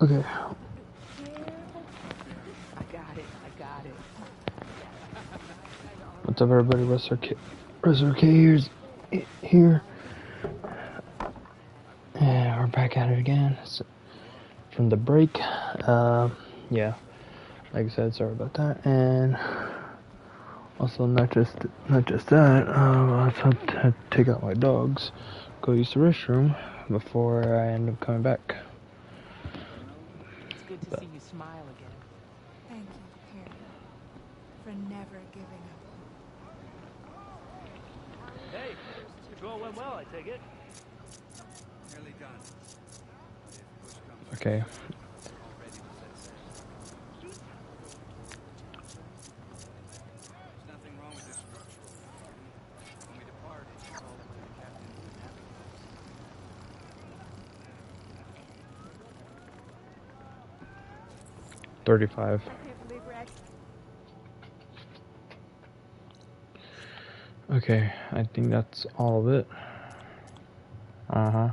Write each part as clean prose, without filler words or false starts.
Okay. I got it. What's up, everybody? Russell K here. And we're back at it again. So, from the break. Yeah. Like I said, sorry about that. And also, not just that. I also have to take out my dogs, go use the restroom before I end up coming back. It's good to see you smile again. Thank you, Harry, for never giving up hope. Hey, patrol went well, I take it. Nearly done. Okay. There's nothing wrong with this structural problem. When we depart, call it to the captain and navigate. 35. Okay, I think that's all of it. Uh-huh.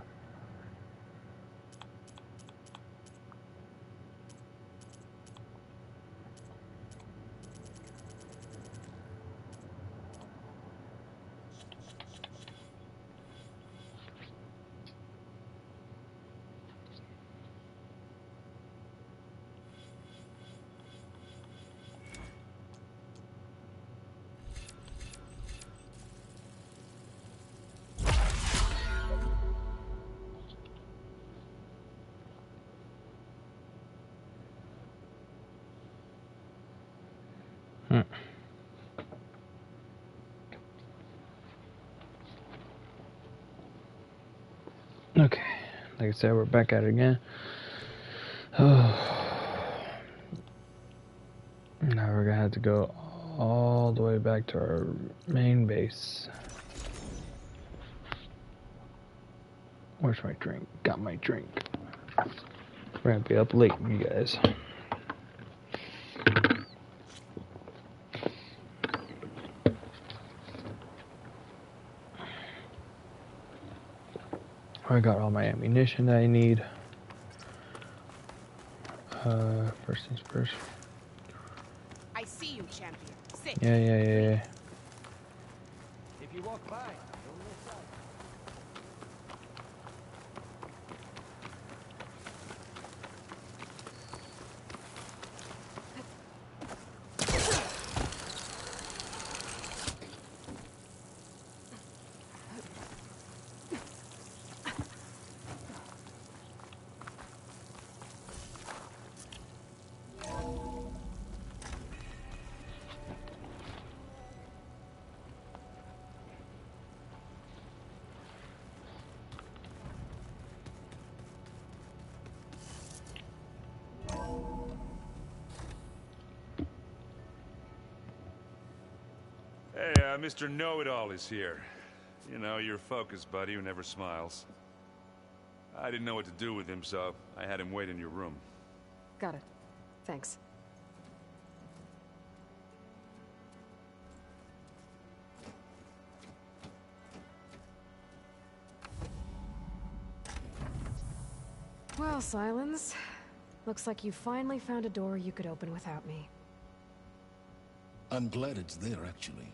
Okay, like I said, we're back at it again. Now we're gonna have to go all the way back to our main base. Where's my drink? Got my drink. We're gonna be up late, you guys. I got all my ammunition that I need. First things first. I see you, champion. Sit. Yeah. If you walk by, don't miss out. Hey, Mr. Know-It-All is here. You know, your focus buddy who never smiles. I didn't know what to do with him, so I had him wait in your room. Got it. Thanks. Well, Silence. Looks like you finally found a door you could open without me. I'm glad it's there, actually.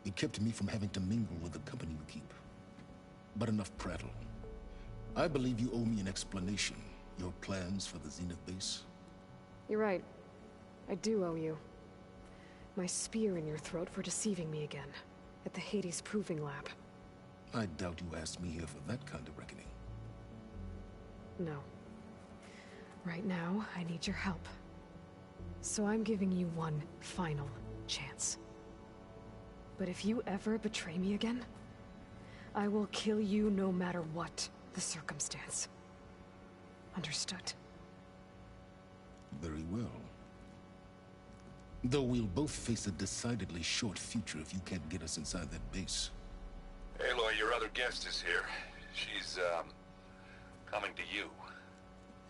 It kept me from having to mingle with the company you keep. But enough prattle. I believe you owe me an explanation. Your plans for the Zenith base? You're right. I do owe you. My spear in your throat for deceiving me again. At the Hades Proving Lab. I doubt you asked me here for that kind of reckoning. No. Right now, I need your help. So I'm giving you one final chance. But if you ever betray me again, I will kill you no matter what the circumstance. Understood? Very well. Though we'll both face a decidedly short future if you can't get us inside that base. Aloy, your other guest is here. She's, coming to you.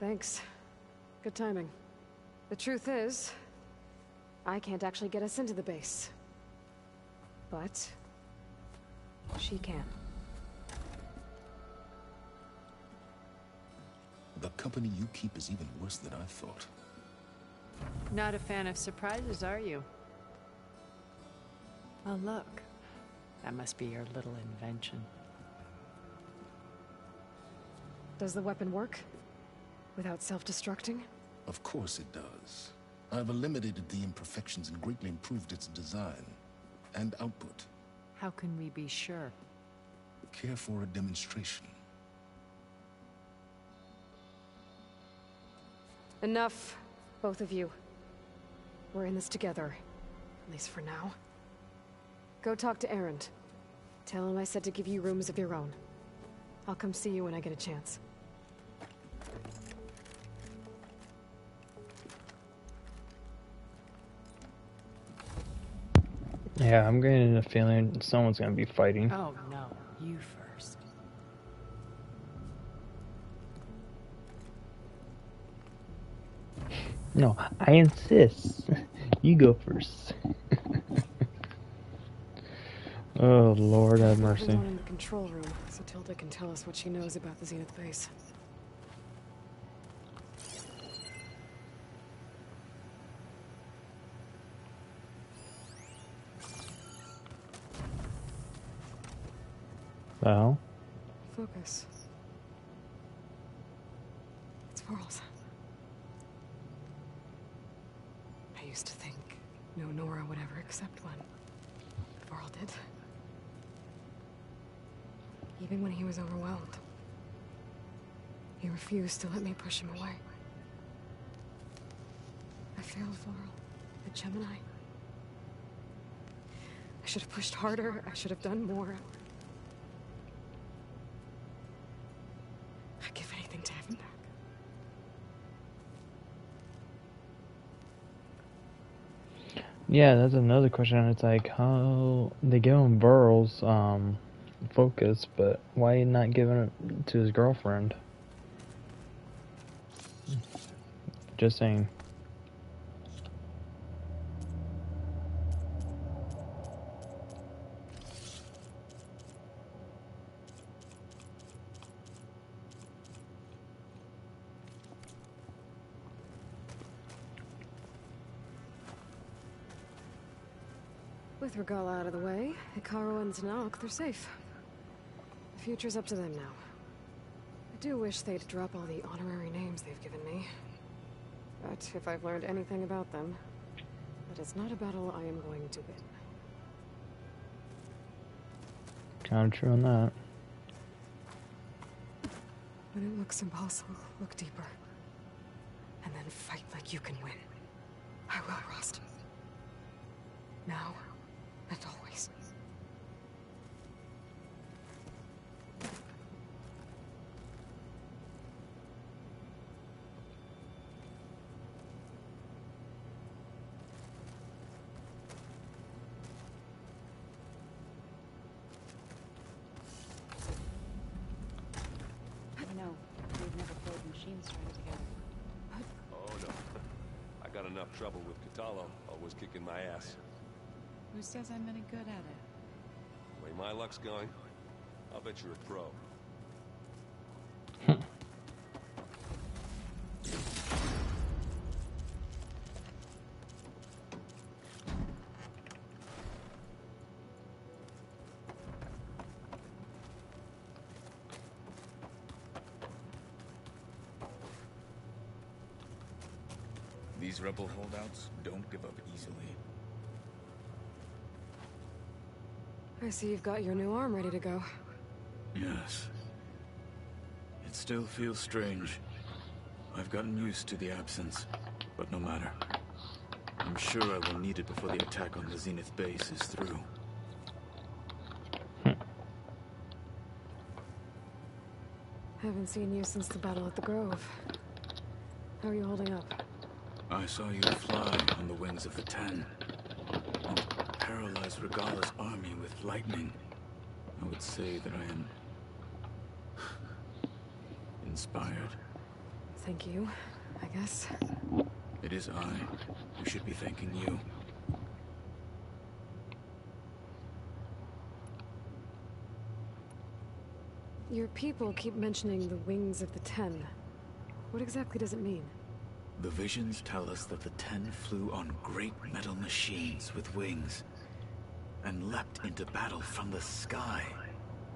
Thanks. Good timing. The truth is, I can't actually get us into the base. But she can. The company you keep is even worse than I thought. Not a fan of surprises, are you? Oh, look. That must be your little invention. Does the weapon work? Without self-destructing? Of course it does. I've eliminated the imperfections and greatly improved its design and output. How can we be sure? Care for a demonstration? Enough, both of you. We're in this together. At least for now. Go talk to Erend. Tell him I said to give you rooms of your own. I'll come see you when I get a chance. Yeah, I'm getting a feeling someone's gonna be fighting. Oh, no. You first. No, I insist. You go first. Oh, Lord have mercy. There's one in the control room, so Tilda can tell us what she knows about the Zenith base. Well, Focus. It's Varl's. I used to think no Nora would ever accept one. Varl did. Even when he was overwhelmed. He refused to let me push him away. I failed Varl, the Gemini. I should have pushed harder. I should have done more. I'd give anything to have him back. yeah, that's another question. It's like, how they give him Burl's focus, but why not giving it to his girlfriend? Just saying. With Regala out of the way, Hikaru and Zanok, they're safe. The future's up to them now. I do wish they'd drop all the honorary names they've given me. But if I've learned anything about them, that is not a battle I am going to win. Kind of true on that. When it looks impossible, look deeper. And then fight like you can win. I will, Rost. Now and always. I know. We've never played Machine Strike together. Oh no. I got enough trouble with Catalo, always kicking my ass. Who says I'm any good at it? The way my luck's going, I'll bet you're a pro. These rebel holdouts don't give up easily. I see you've got your new arm ready to go. Yes. It still feels strange. I've gotten used to the absence, but no matter. I'm sure I will need it before the attack on the Zenith base is through. Haven't seen you since the battle at the Grove. How are you holding up? I saw you fly on the wings of the Ten, and paralyze Regala's army with lightning. I would say that I am inspired. Thank you, I guess. It is I who should be thanking you. Your people keep mentioning the wings of the Ten. What exactly does it mean? The visions tell us that the 10 flew on great metal machines with wings and leapt into battle from the sky.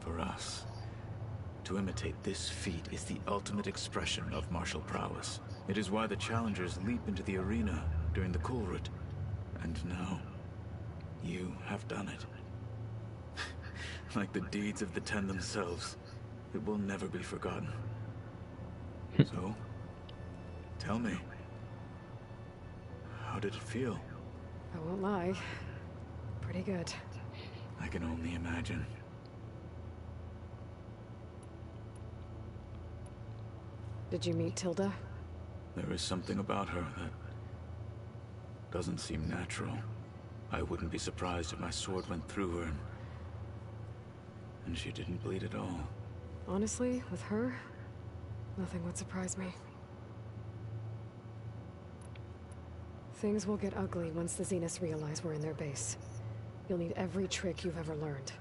For us, to imitate this feat is the ultimate expression of martial prowess. It is why the challengers leap into the arena during the Kulrut. And now, you have done it. Like the deeds of the 10 themselves, it will never be forgotten. So, tell me, how did it feel? I won't lie. Pretty good. I can only imagine. Did you meet Tilda? There is something about her that doesn't seem natural. I wouldn't be surprised if my sword went through her and she didn't bleed at all. Honestly, with her, nothing would surprise me. Things will get ugly once the Zeniths realize we're in their base. You'll need every trick you've ever learned.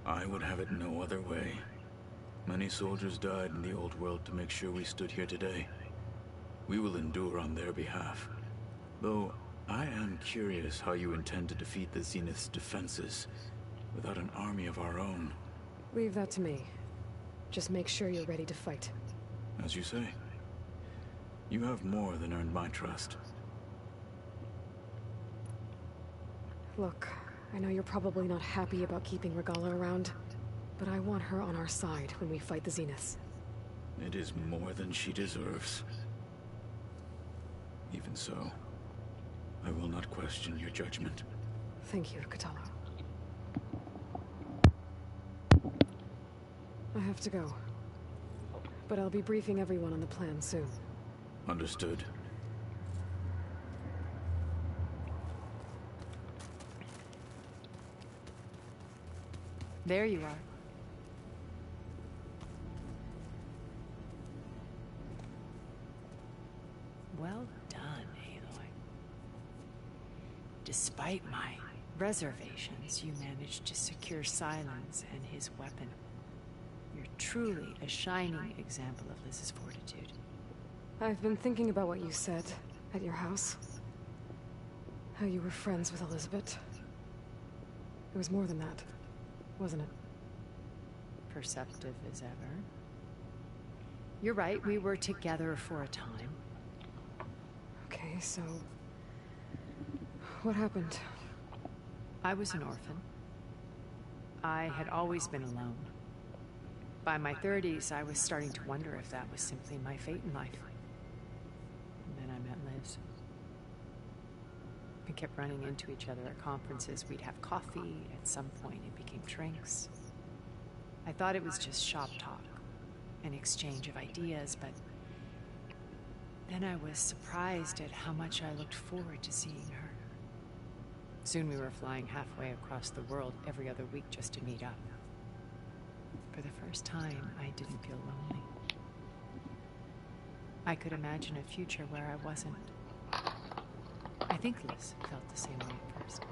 I would have it no other way. Many soldiers died in the old world to make sure we stood here today. We will endure on their behalf. Though, I am curious how you intend to defeat the Zenith's defenses without an army of our own. Leave that to me. Just make sure you're ready to fight. As you say. You have more than earned my trust. Look, I know you're probably not happy about keeping Regala around, but I want her on our side when we fight the Zeniths. It is more than she deserves. Even so, I will not question your judgment. Thank you, Katala. I have to go. But I'll be briefing everyone on the plan soon. Understood. There you are. Well done, Aloy. Despite my reservations, you managed to secure Silence and his weapon. You're truly a shining example of Liz's fortitude. I've been thinking about what you said at your house. How you were friends with Elizabeth. It was more than that, wasn't it? Perceptive as ever. You're right, we were together for a time. Okay, so... what happened? I was an orphan. I had always been alone. By my 30s, I was starting to wonder if that was simply my fate in life. And then I met Liz. We kept running into each other at conferences. We'd have coffee. At some point, it became drinks. I thought it was just shop talk, an exchange of ideas, but then I was surprised at how much I looked forward to seeing her. Soon we were flying halfway across the world every other week just to meet up. For the first time, I didn't feel lonely. I could imagine a future where I wasn't. I think Liz felt the same way at first.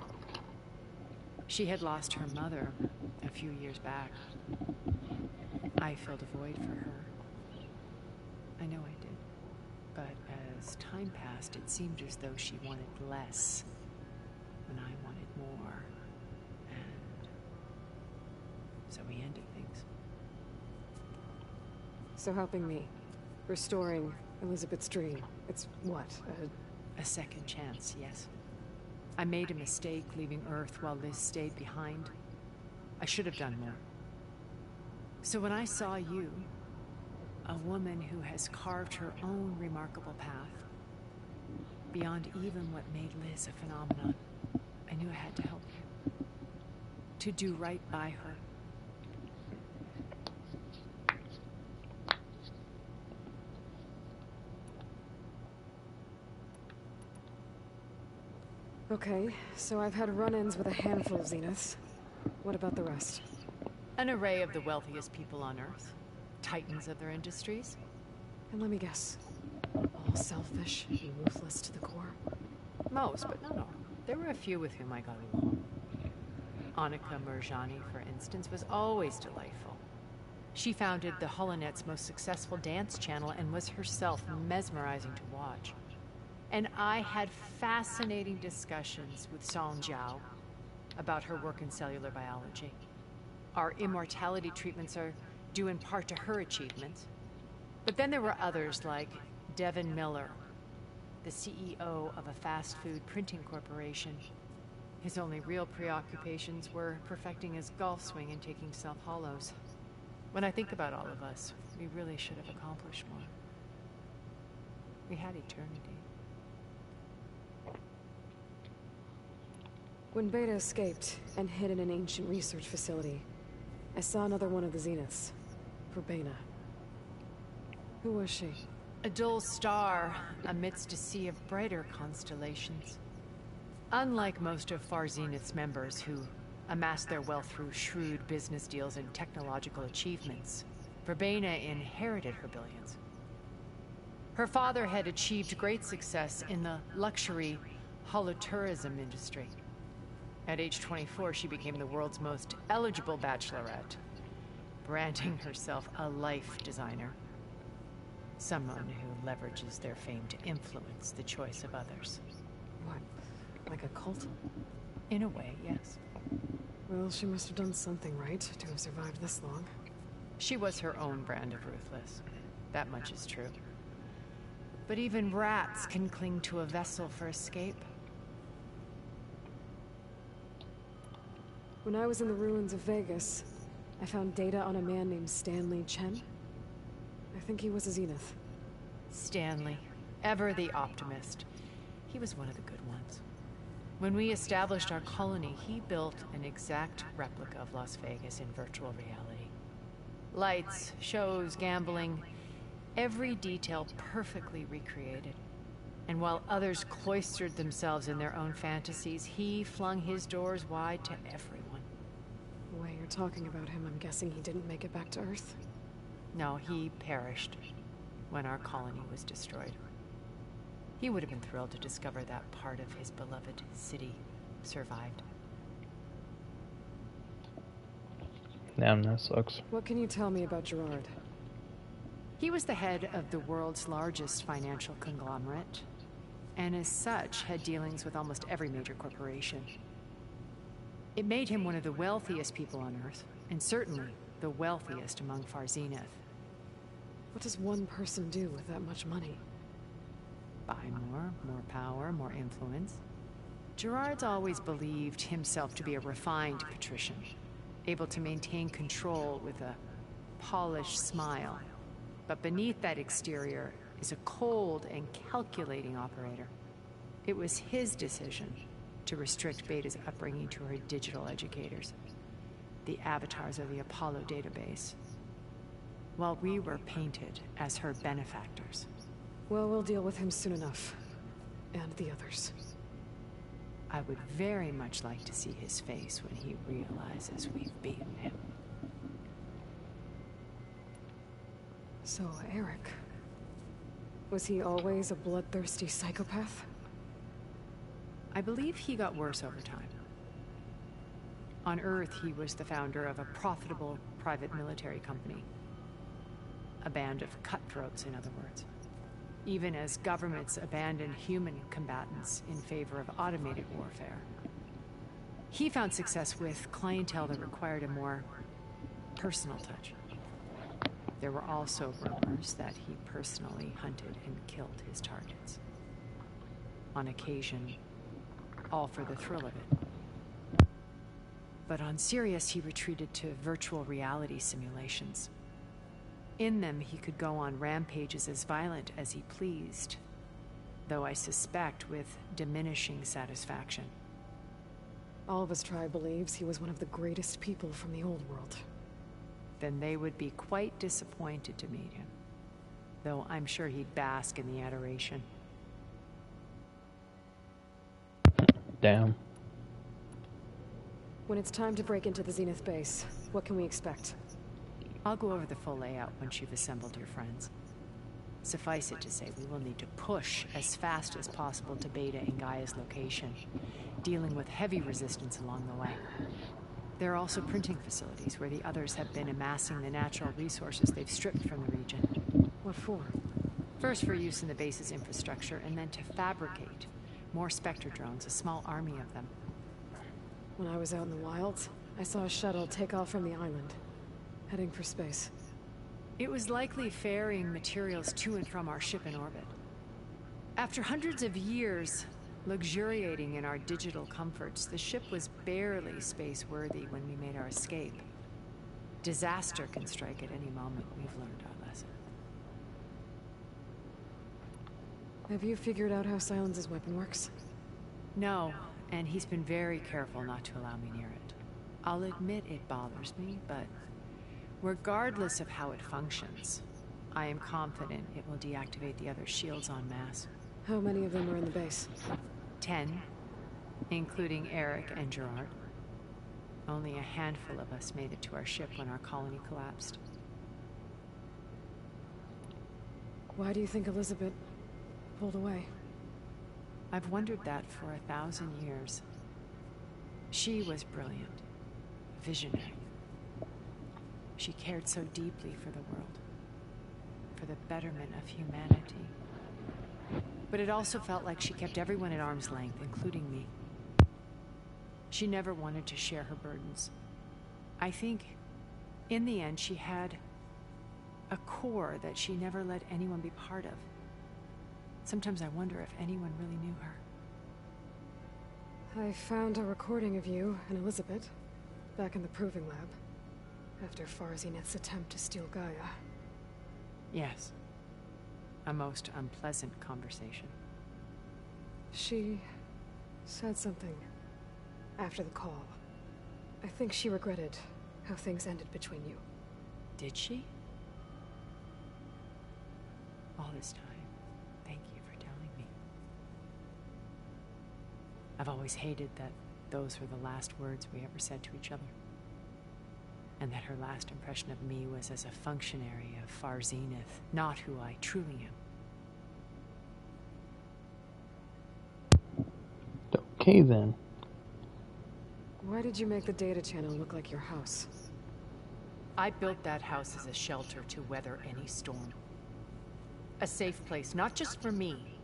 She had lost her mother a few years back. I filled a void for her. I know I did. But as time passed, it seemed as though she wanted less when I wanted more. And so we ended things. So helping me. Restoring Elizabeth's dream. It's what? A second chance, yes. I made a mistake leaving Earth while Liz stayed behind. I should have done more. So when I saw you, a woman who has carved her own remarkable path, beyond even what made Liz a phenomenon, I knew I had to help you. To do right by her. Okay, so I've had run-ins with a handful of Zeniths. What about the rest? An array of the wealthiest people on Earth. Titans of their industries. And let me guess. All selfish and ruthless to the core? Most, but not all. There were a few with whom I got along. Annika Murjani, for instance, was always delightful. She founded the Holonet's most successful dance channel and was herself mesmerizing to watch. And I had fascinating discussions with Song Jiao about her work in cellular biology. Our immortality treatments are due in part to her achievements. But then there were others like Devin Miller, the CEO of a fast food printing corporation. His only real preoccupations were perfecting his golf swing and taking self-hollows. When I think about all of us, we really should have accomplished more. We had eternity. When Beta escaped and hid in an ancient research facility, I saw another one of the Zeniths, Verbena. Who was she? A dull star amidst a sea of brighter constellations. Unlike most of Far Zenith's members who amassed their wealth through shrewd business deals and technological achievements, Verbena inherited her billions. Her father had achieved great success in the luxury holotourism industry. At age 24, she became the world's most eligible bachelorette, branding herself a life designer. Someone who leverages their fame to influence the choice of others. What? Like a cult? In a way, yes. Well, she must have done something right to have survived this long. She was her own brand of ruthless. That much is true. But even rats can cling to a vessel for escape. When I was in the ruins of Vegas, I found data on a man named Stanley Chen. I think he was a Zenith. Stanley, ever the optimist. He was one of the good ones. When we established our colony, he built an exact replica of Las Vegas in virtual reality. Lights, shows, gambling, every detail perfectly recreated. And while others cloistered themselves in their own fantasies, he flung his doors wide to everyone. The way you're talking about him, I'm guessing he didn't make it back to Earth? No, he perished when our colony was destroyed. He would have been thrilled to discover that part of his beloved city survived. Damn, that sucks. What can you tell me about Gerard? He was the head of the world's largest financial conglomerate, and as such had dealings with almost every major corporation. It made him one of the wealthiest people on Earth, and certainly the wealthiest among Far Zenith. What does one person do with that much money? Buy more power, more influence. Gerard's always believed himself to be a refined patrician, able to maintain control with a polished smile. But beneath that exterior is a cold and calculating operator. It was his decision to restrict Beta's upbringing to her digital educators, the avatars of the Apollo database, while we were painted as her benefactors. Well, we'll deal with him soon enough. And the others. I would very much like to see his face when he realizes we've beaten him. So, Eric. Was he always a bloodthirsty psychopath? I believe he got worse over time. On Earth, he was the founder of a profitable private military company. A band of cutthroats, in other words. Even as governments abandoned human combatants in favor of automated warfare. He found success with clientele that required a more personal touch. There were also rumors that he personally hunted and killed his targets. On occasion, all for the thrill of it. But on Sirius, he retreated to virtual reality simulations. In them, he could go on rampages as violent as he pleased, though I suspect with diminishing satisfaction. All of his tribe believes he was one of the greatest people from the old world. Then they would be quite disappointed to meet him, though I'm sure he'd bask in the adoration. Damn. When it's time to break into the Zenith base, what can we expect? I'll go over the full layout once you've assembled your friends. Suffice it to say, we will need to push as fast as possible to Beta and Gaia's location, dealing with heavy resistance along the way. There are also printing facilities where the others have been amassing the natural resources they've stripped from the region. What for? First for use in the base's infrastructure, and then to fabricate more Spectre drones, a small army of them. When I was out in the wilds, I saw a shuttle take off from the island, heading for space. It was likely ferrying materials to and from our ship in orbit. After hundreds of years luxuriating in our digital comforts, the ship was barely space-worthy when we made our escape. Disaster can strike at any moment. We've learned our lesson. Have you figured out how Silence's weapon works? No, and he's been very careful not to allow me near it. I'll admit it bothers me, but regardless of how it functions, I am confident it will deactivate the other shields en masse. How many of them are in the base? 10, including Eric and Gerard. Only a handful of us made it to our ship when our colony collapsed. Why do you think Elizabeth pulled away? I've wondered that for 1,000 years. She was brilliant, visionary. She cared so deeply for the world, for the betterment of humanity. But it also felt like she kept everyone at arm's length, including me. She never wanted to share her burdens. I think, in the end, she had a core that she never let anyone be part of. Sometimes I wonder if anyone really knew her. I found a recording of you and Elizabeth back in the proving lab after Farzineth's attempt to steal Gaia. Yes. A most unpleasant conversation. She said something after the call. I think she regretted how things ended between you. Did she? All this time, thank you for telling me. I've always hated that those were the last words we ever said to each other. And that her last impression of me was as a functionary of Farzineth, not who I truly am. Okay then. Why did you make the data channel look like your house? I built that house as a shelter to weather any storm. A safe place, not just for me,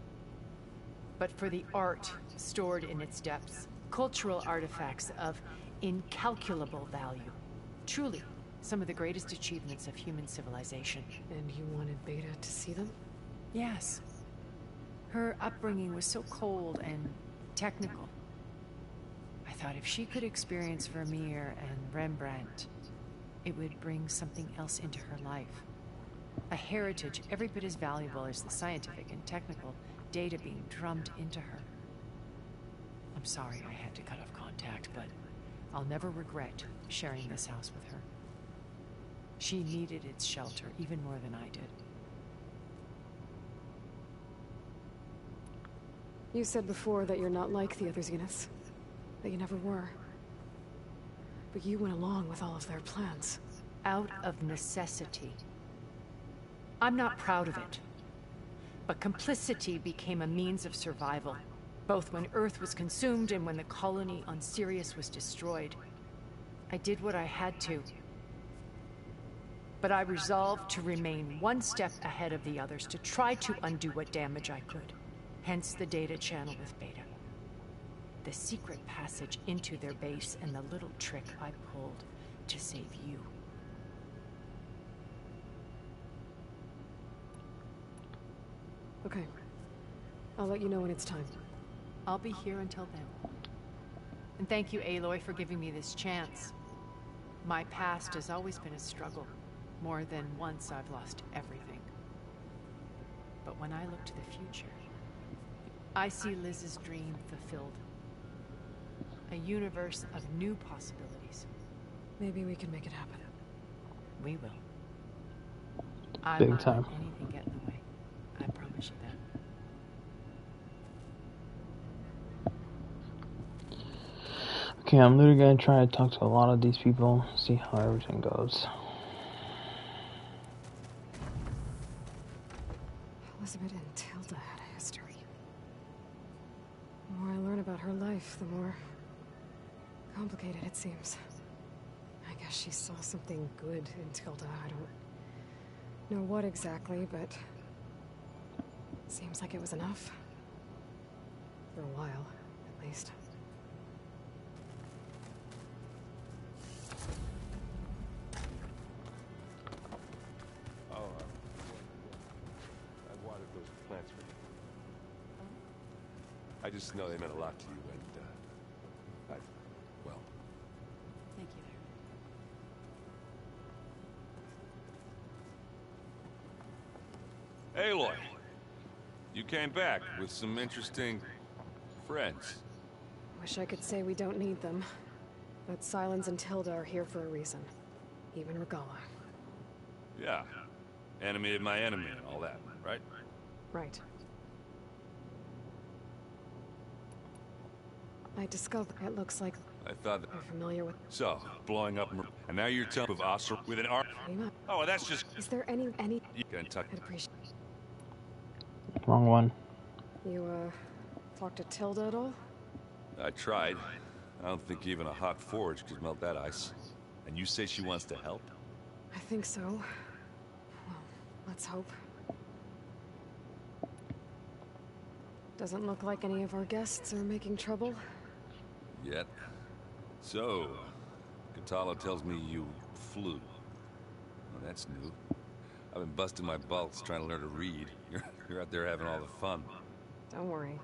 but for the art stored in its depths. Cultural artifacts of incalculable value. Truly, some of the greatest achievements of human civilization. And you wanted Beta to see them? Yes. Her upbringing was so cold and technical. I thought if she could experience Vermeer and Rembrandt, it would bring something else into her life. A heritage every bit as valuable as the scientific and technical data being drummed into her. I'm sorry I had to cut off contact, but I'll never regret sharing this house with her. She needed its shelter even more than I did. You said before that you're not like the other Zeniths. That you never were. But you went along with all of their plans. Out of necessity. I'm not proud of it. But complicity became a means of survival, both when Earth was consumed and when the colony on Sirius was destroyed. I did what I had to. But I resolved to remain one step ahead of the others, to try to undo what damage I could. Hence the data channel with Beta. The secret passage into their base and the little trick I pulled to save you. Okay. I'll let you know when it's time. I'll be here until then. And thank you, Aloy, for giving me this chance. My past has always been a struggle. More than once I've lost everything. But when I look to the future, I see Liz's dream fulfilled. A universe of new possibilities. Maybe we can make it happen. We will. I Big won't time. let anything get in the way. I promise you that. Okay, I'm literally gonna try to talk to a lot of these people, see how everything goes. Elizabeth and Tilda had a history. The more I learn about her life, the more complicated it seems. I guess she saw something good in Tilda. I don't know what exactly, but seems like it was enough. For a while, at least. Oh, I watered those plants for you. I just know they meant a lot to you, and, well... Thank you. Aloy, you came back with some interesting friends. Wish I could say we don't need them. But Silence and Tilda are here for a reason. Even Regala. Yeah. Enemy of my enemy and all that, right? Right. I discovered it looks like I thought that... you're familiar with... So, blowing up... And now you're telling of Osir with an arm... Oh, that's just... Is there any... You can tuck... I'd appreciate... Wrong one. You, talked to Tilda at all? I tried. I don't think even a hot forge could melt that ice. And you say she wants to help? I think so. Well, let's hope. Doesn't look like any of our guests are making trouble. Yet. So, Katala tells me you flew. Well, that's new. I've been busting my balls trying to learn to read. You're out there having all the fun. Don't worry.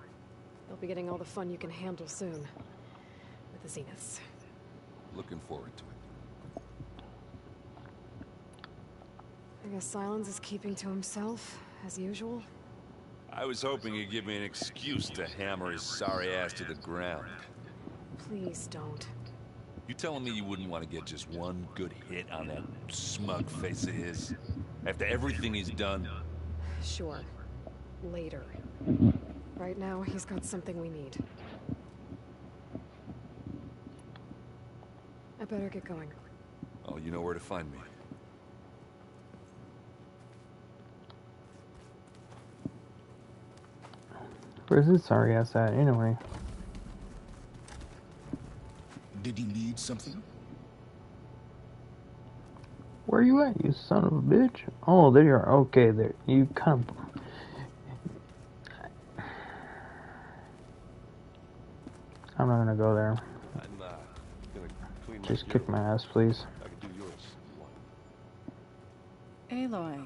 You'll be getting all the fun you can handle soon. With the Zeniths. Looking forward to it. I guess Silence is keeping to himself, as usual. I was hoping you'd give me an excuse to hammer his sorry ass to the ground. Please don't. You telling me you wouldn't want to get just one good hit on that smug face of his? After everything he's done? Sure. Later. Right now, he's got something we need. I better get going. Oh, you know where to find me. Where's his sorry ass at, anyway? Did you need something? Where you at, you son of a bitch? Oh, there you are. Okay, there. You kind of... I'm not gonna go there. I'm, gonna clean Just kick my ass, please. I can do yours if you want. Aloy,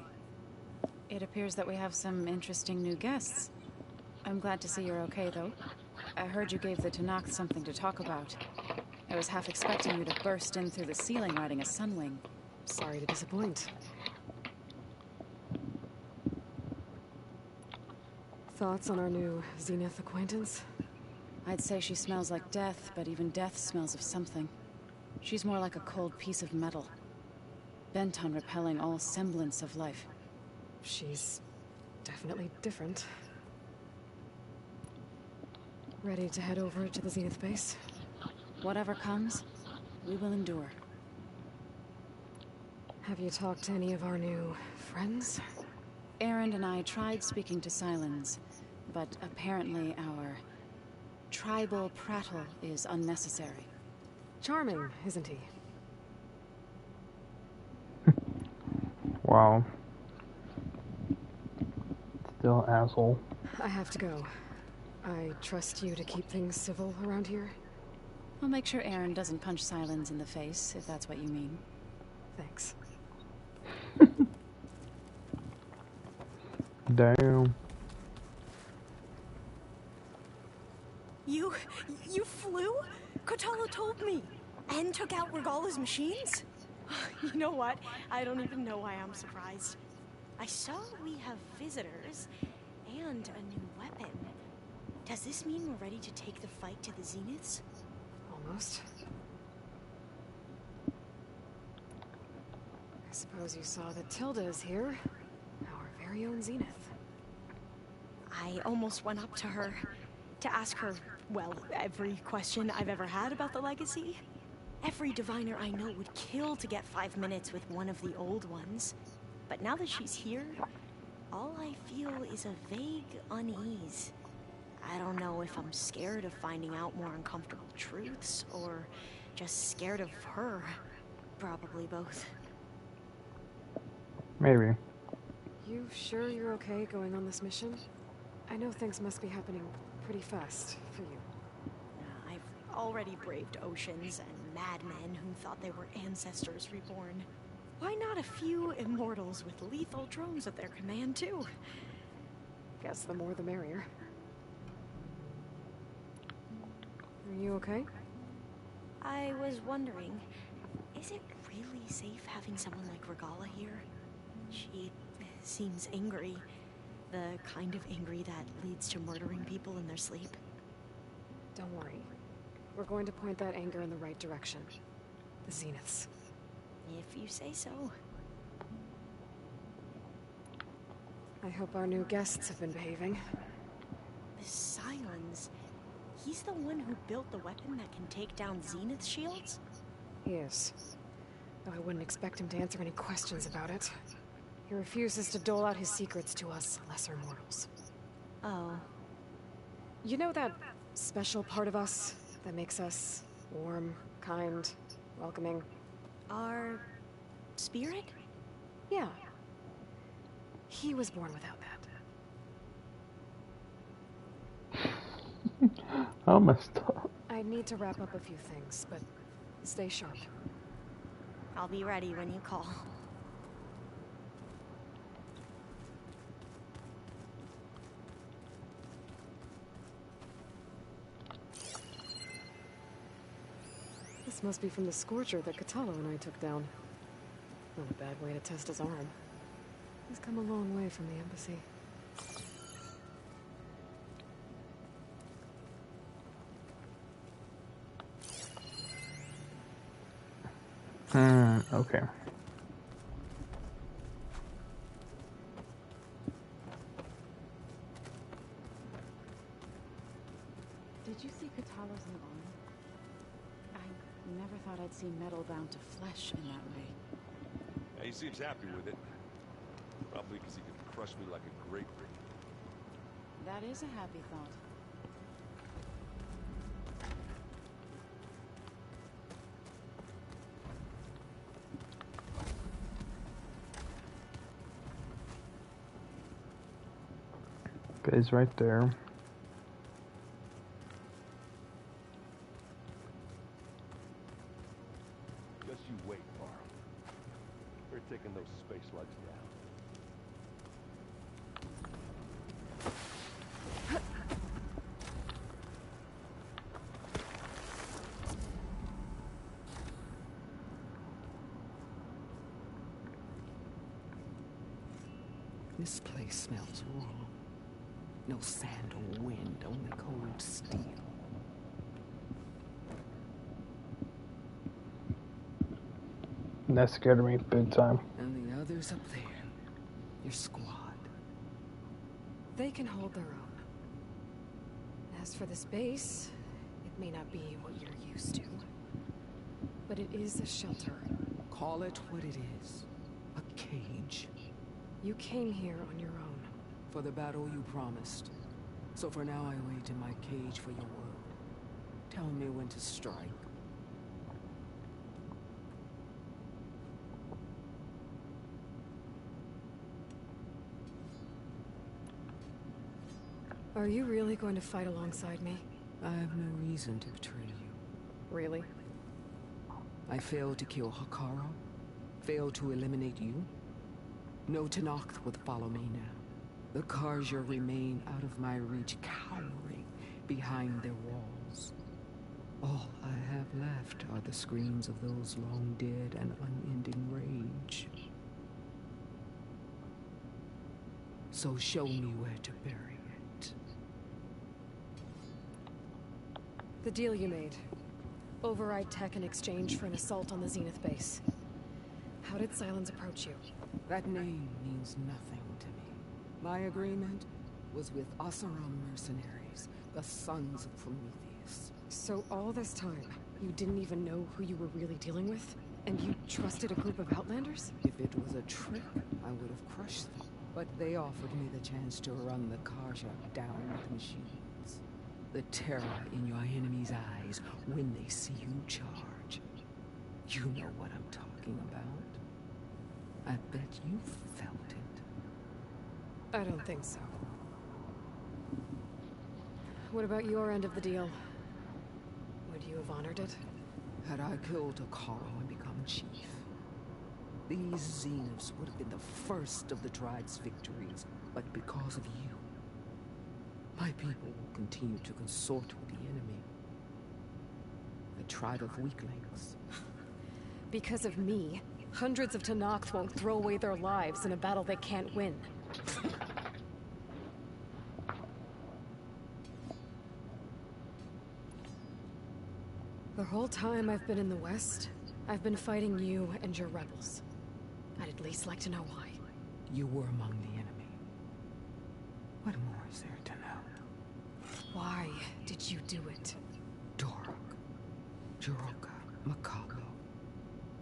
it appears that we have some interesting new guests. I'm glad to see you're okay, though. I heard you gave the Tanakh something to talk about. I was half expecting you to burst in through the ceiling riding a sunwing. Sorry to disappoint. Thoughts on our new Zenith acquaintance? I'd say she smells like death, but even death smells of something. She's more like a cold piece of metal. Bent on repelling all semblance of life. She's definitely different. Ready to head over to the Zenith base? Whatever comes, we will endure. Have you talked to any of our new friends? Erend and I tried speaking to Silence, but apparently our tribal prattle is unnecessary. Charming, isn't he? Wow. Still asshole. I have to go. I trust you to keep things civil around here. I'll make sure Erend doesn't punch Silence in the face, if that's what you mean. Thanks. Damn. You flew? Katala told me. And took out Regala's machines? You know what? I don't even know why I'm surprised. I saw we have visitors and a new weapon. Does this mean we're ready to take the fight to the Zeniths? Almost. I suppose you saw that Tilda is here. Our very own Zenith. I almost went up to her to ask her, well, every question I've ever had about the legacy. Every diviner I know would kill to get 5 minutes with one of the old ones. But now that she's here, all I feel is a vague unease. I don't know if I'm scared of finding out more uncomfortable truths, or just scared of her. Probably both. Maybe. You sure you're okay going on this mission? I know things must be happening pretty fast for you. I've already braved oceans and madmen who thought they were ancestors reborn. Why not a few immortals with lethal drones at their command, too? Guess the more the merrier. Are you okay? I was wondering, is it really safe having someone like Regala here? She seems angry. The kind of angry that leads to murdering people in their sleep. Don't worry. We're going to point that anger in the right direction. The Zeniths. If you say so. I hope our new guests have been behaving. The Silence. He's the one who built the weapon that can take down Zenith shields? He is. Though I wouldn't expect him to answer any questions about it. He refuses to dole out his secrets to us lesser mortals. Oh. You know that special part of us that makes us warm, kind, welcoming? Our spirit? Yeah. He was born without that. How messed up. I need to wrap up a few things, but stay sharp. I'll be ready when you call. This must be from the Scorcher that Catalo and I took down. Not a bad way to test his arm. He's come a long way from the embassy. Okay. Did you see Catalo's new arm? I never thought I'd see metal bound to flesh in that way. Yeah, he seems happy with it. Probably because he can crush me like a grapefruit. That is a happy thought. Guy's right there. Just you wait, Barrow. We're taking those space slugs down. This place smells wrong. No sand or wind, only cold steel. That scared me big time. And the others up there, your squad. They can hold their own. As for this base, it may not be what you're used to. But it is a shelter. Call it what it is. A cage. You came here on your own. For the battle you promised. So for now I wait in my cage for your word. Tell me when to strike. Are you really going to fight alongside me? I have no reason to betray you. Really? I failed to kill Hakara. Failed to eliminate you. No Tenakth would follow me now. The Karja remain out of my reach, cowering behind their walls. All I have left are the screams of those long dead and unending rage. So show me where to bury it. The deal you made. Override tech in exchange for an assault on the Zenith base. How did Silence approach you? That name means nothing to me. My agreement was with Oseram mercenaries, the sons of Prometheus. So all this time, you didn't even know who you were really dealing with? And you trusted a group of Outlanders? If it was a trick, I would have crushed them. But they offered me the chance to run the Karja down with machines. The terror in your enemy's eyes when they see you charge. You know what I'm talking about. I bet you felt it. I don't think so. What about your end of the deal? Would you have honored it? Had I killed Hikaru and become chief, these Xenos would have been the first of the tribe's victories. But because of you, my people will continue to consort with the enemy. The tribe of weaklings. Because of me, hundreds of Tenakth won't throw away their lives in a battle they can't win. The whole time I've been in the West, I've been fighting you and your rebels. I'd at least like to know why. You were among the enemy. What more is there to know? Why did you do it? Dorok, Jiroka, Makalo,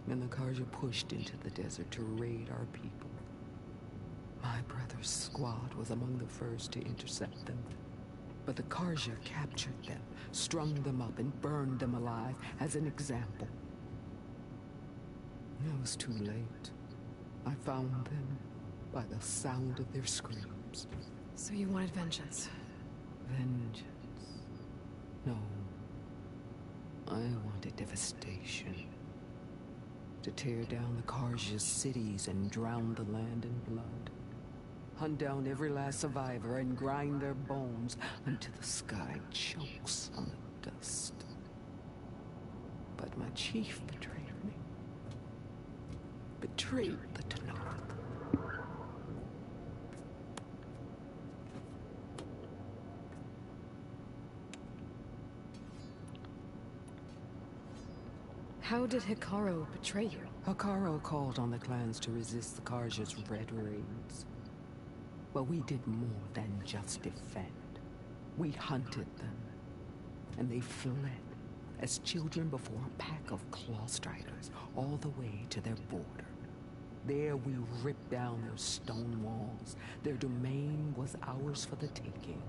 and the Karja pushed into the desert to raid our people. My brother's squad was among the first to intercept them. But the Karja captured them, strung them up, and burned them alive as an example. It was too late. I found them by the sound of their screams. So you wanted vengeance? Vengeance? No. I wanted devastation. To tear down the Karja's cities and drown the land in blood. Hunt down every last survivor and grind their bones until the sky chokes on the dust. But my chief betrayed me. Betrayed the Tenakth. How did Hikaru betray you? Hikaru called on the clans to resist the Karja's red raids. But we did more than just defend. We hunted them, and they fled as children before a pack of claw striders all the way to their border. There we ripped down their stone walls. Their domain was ours for the taking.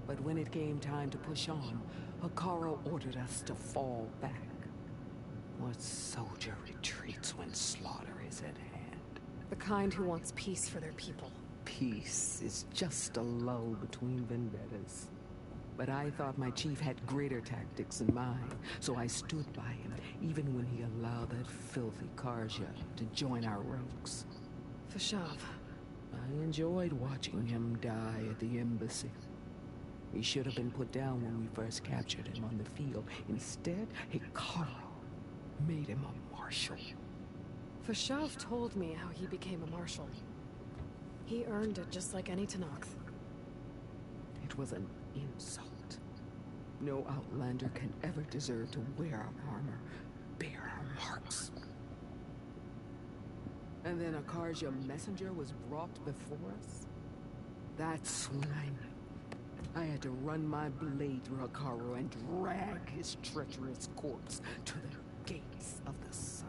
But when it came time to push on, Hikaru ordered us to fall back. What soldier retreats when slaughter is at hand? The kind who wants peace for their people. Peace is just a lull between vendettas. But I thought my chief had greater tactics in mind, so I stood by him, even when he allowed that filthy Karja to join our ranks. Fashav. I enjoyed watching him die at the embassy. He should have been put down when we first captured him on the field. Instead, Hikaru made him a marshal. Fashav told me how he became a marshal. He earned it just like any Tenakth. It was an insult. No outlander can ever deserve to wear our armor, bear our marks. And then a Karja messenger was brought before us? That's when I knew. I had to run my blade through Hikaru and drag his treacherous corpse to the gates of the sun.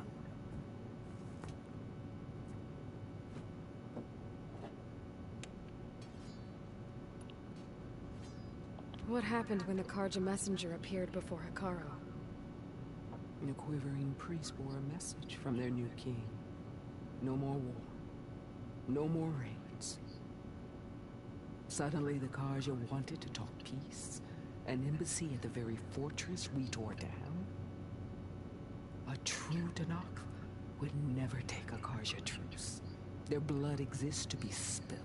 What happened when the Karja messenger appeared before Hikaru? The quivering priest bore a message from their new king. No more war. No more raids. Suddenly the Karja wanted to talk peace. An embassy at the very fortress we tore down. A true Tenakth would never take a Karja truce. Their blood exists to be spilled.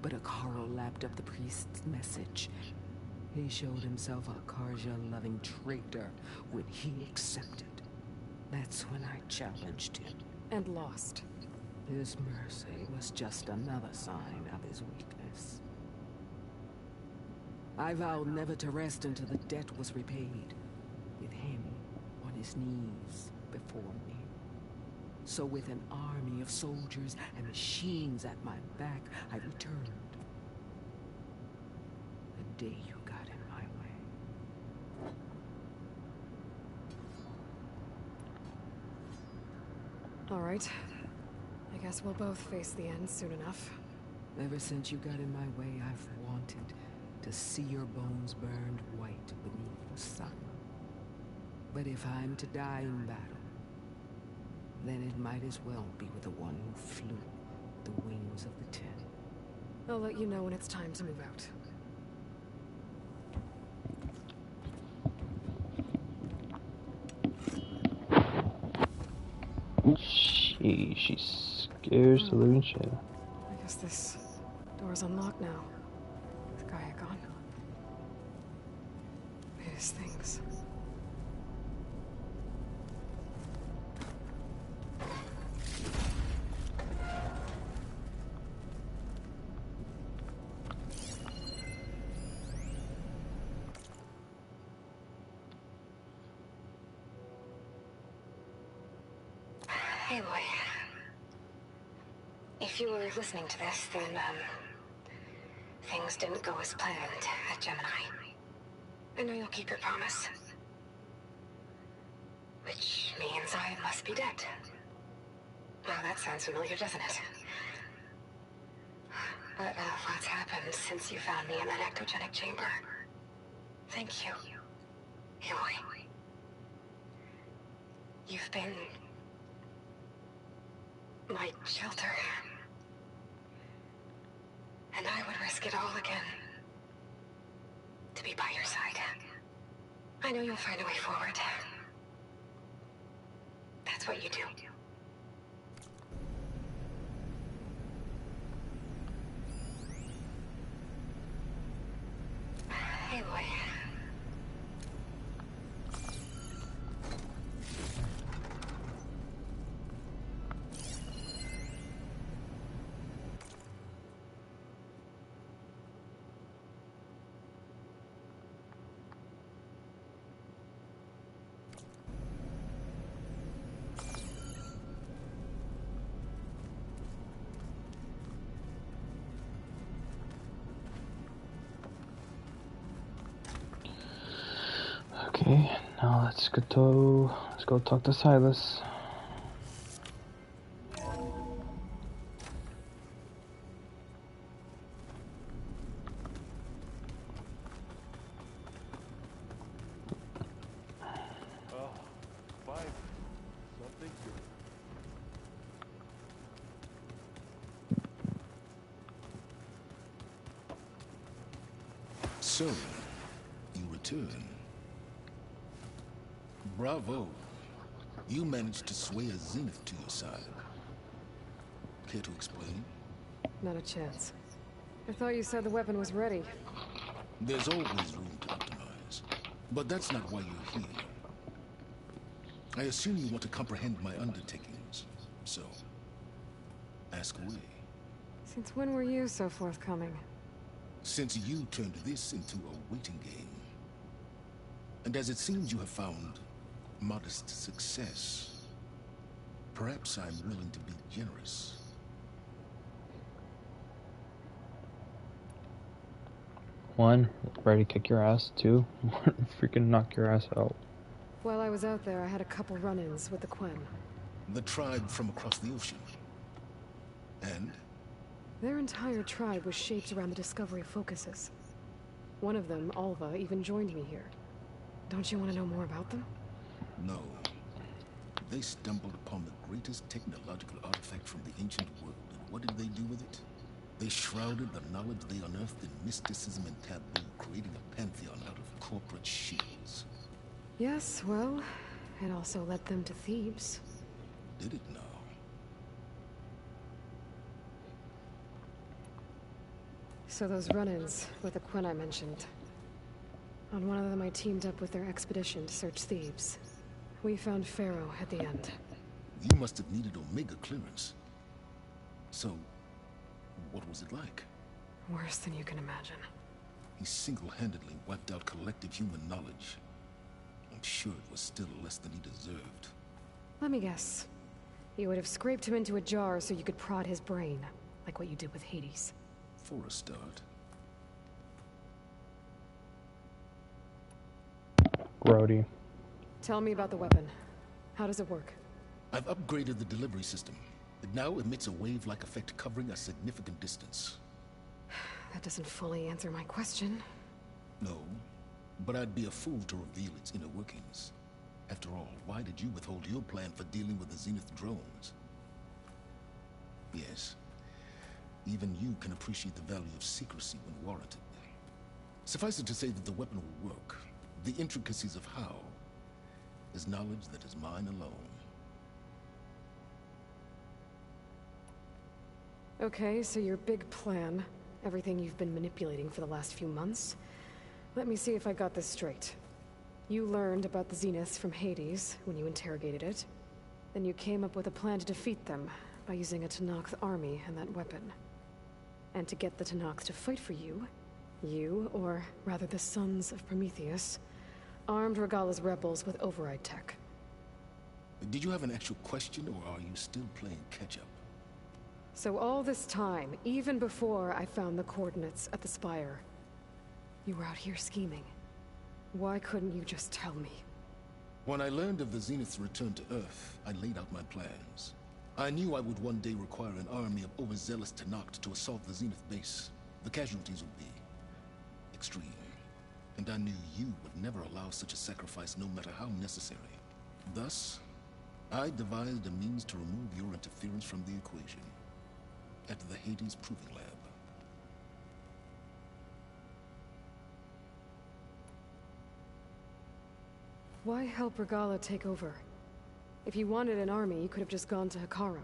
But Hikaru lapped up the priest's message. He showed himself a Karja-loving traitor when he accepted. That's when I challenged him. And lost. His mercy was just another sign of his weakness. I vowed never to rest until the debt was repaid, with him on his knees before me. So with an army of soldiers and machines at my back, I returned. The day you got in my way. All right. I guess we'll both face the end soon enough. Ever since you got in my way, I've wanted to see your bones burned white beneath the sun. But if I'm to die in battle, then it might as well be with the one who flew the wings of the 10. I'll let you know when it's time to move out. She scares the living shit. I guess this door's unlocked now. With Gaia gone. His things. Hey, boy. If you were listening to this, then, things didn't go as planned at Gemini. I know you'll keep your promise. Which means I must be dead. Well, that sounds familiar, doesn't it? But a lot's happened since you found me in that ectogenic chamber. Thank you, Aloy. You've been my shelter. And I would risk it all again to be by your side. I know you'll find a way forward. That's what you do. Aloy. Okay, now let's go talk to Silas. Fine. Something good. So, you return. Bravo. You managed to sway a Zenith to your side. Care to explain? Not a chance. I thought you said the weapon was ready. There's always room to optimize. But that's not why you're here. I assume you want to comprehend my undertakings. So, ask away. Since when were you so forthcoming? Since you turned this into a waiting game. And as it seems you have found modest success, perhaps I'm willing to be generous. One, ready to kick your ass. Two, freaking knock your ass out. While I was out there, I had a couple run-ins with the Quen. The tribe from across the ocean. And? Their entire tribe was shaped around the discovery of focuses. One of them, Alva, even joined me here. Don't you want to know more about them? No. They stumbled upon the greatest technological artifact from the ancient world, and what did they do with it? They shrouded the knowledge they unearthed in mysticism and taboo, creating a pantheon out of corporate shields. Yes, well, it also led them to Thebes. Did it now? So those run-ins with the Quen I mentioned. On one of them I teamed up with their expedition to search Thebes. We found Pharaoh at the end. You must have needed Omega clearance. So, what was it like? Worse than you can imagine. He single-handedly wiped out collective human knowledge. I'm sure it was still less than he deserved. Let me guess. You would have scraped him into a jar so you could prod his brain, like what you did with Hades. For a start. Grody. Tell me about the weapon. How does it work? I've upgraded the delivery system. It now emits a wave-like effect covering a significant distance. That doesn't fully answer my question. No, but I'd be a fool to reveal its inner workings. After all, why did you withhold your plan for dealing with the Zenith drones? Yes, even you can appreciate the value of secrecy when warranted. Suffice it to say that the weapon will work. The intricacies of how is knowledge that is mine alone. Okay, so your big plan, everything you've been manipulating for the last few months. Let me see if I got this straight. You learned about the Zeniths from Hades when you interrogated it. Then you came up with a plan to defeat them by using a Tenakth army and that weapon. And to get the Tenakth to fight for you, or rather the Sons of Prometheus, armed Regalla's rebels with override tech. Did you have an actual question, or are you still playing catch-up? So all this time, even before I found the coordinates at the Spire, you were out here scheming. Why couldn't you just tell me? When I learned of the Zenith's return to Earth, I laid out my plans. I knew I would one day require an army of overzealous Tenakth to assault the Zenith base. The casualties would be extreme. And I knew you would never allow such a sacrifice, no matter how necessary. Thus, I devised a means to remove your interference from the equation. At the Hades Proving Lab. Why help Regalla take over? If you wanted an army, you could have just gone to Hekarro.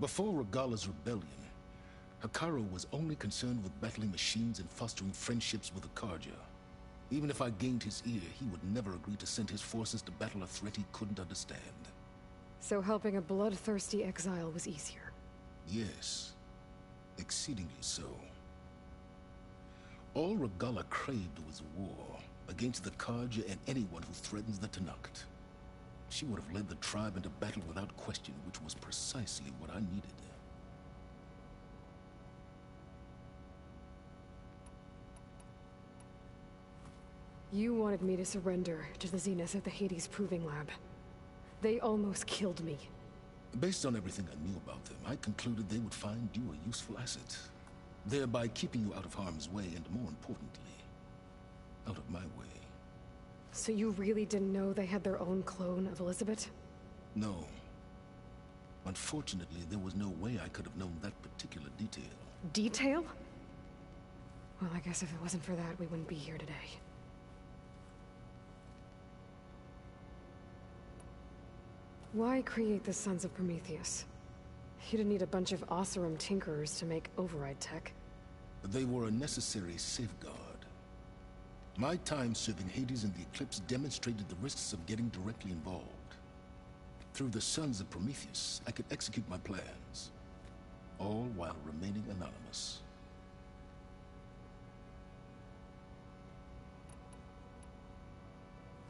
Before Regalla's rebellion, Hekarro was only concerned with battling machines and fostering friendships with Akarja. Even if I gained his ear, he would never agree to send his forces to battle a threat he couldn't understand. So helping a bloodthirsty exile was easier? Yes. Exceedingly so. All Regalla craved was war against the Karja and anyone who threatens the Tenakth. She would have led the tribe into battle without question, which was precisely what I needed. You wanted me to surrender to the Zeniths at the Hades Proving Lab. They almost killed me. Based on everything I knew about them, I concluded they would find you a useful asset, thereby keeping you out of harm's way and, more importantly, out of my way. So you really didn't know they had their own clone of Elizabeth? No. Unfortunately, there was no way I could have known that particular detail. Detail? Well, I guess if it wasn't for that, we wouldn't be here today. Why create the Sons of Prometheus? You didn't need a bunch of Oseram tinkerers to make override tech. They were a necessary safeguard. My time serving Hades and the Eclipse demonstrated the risks of getting directly involved. Through the Sons of Prometheus, I could execute my plans, all while remaining anonymous.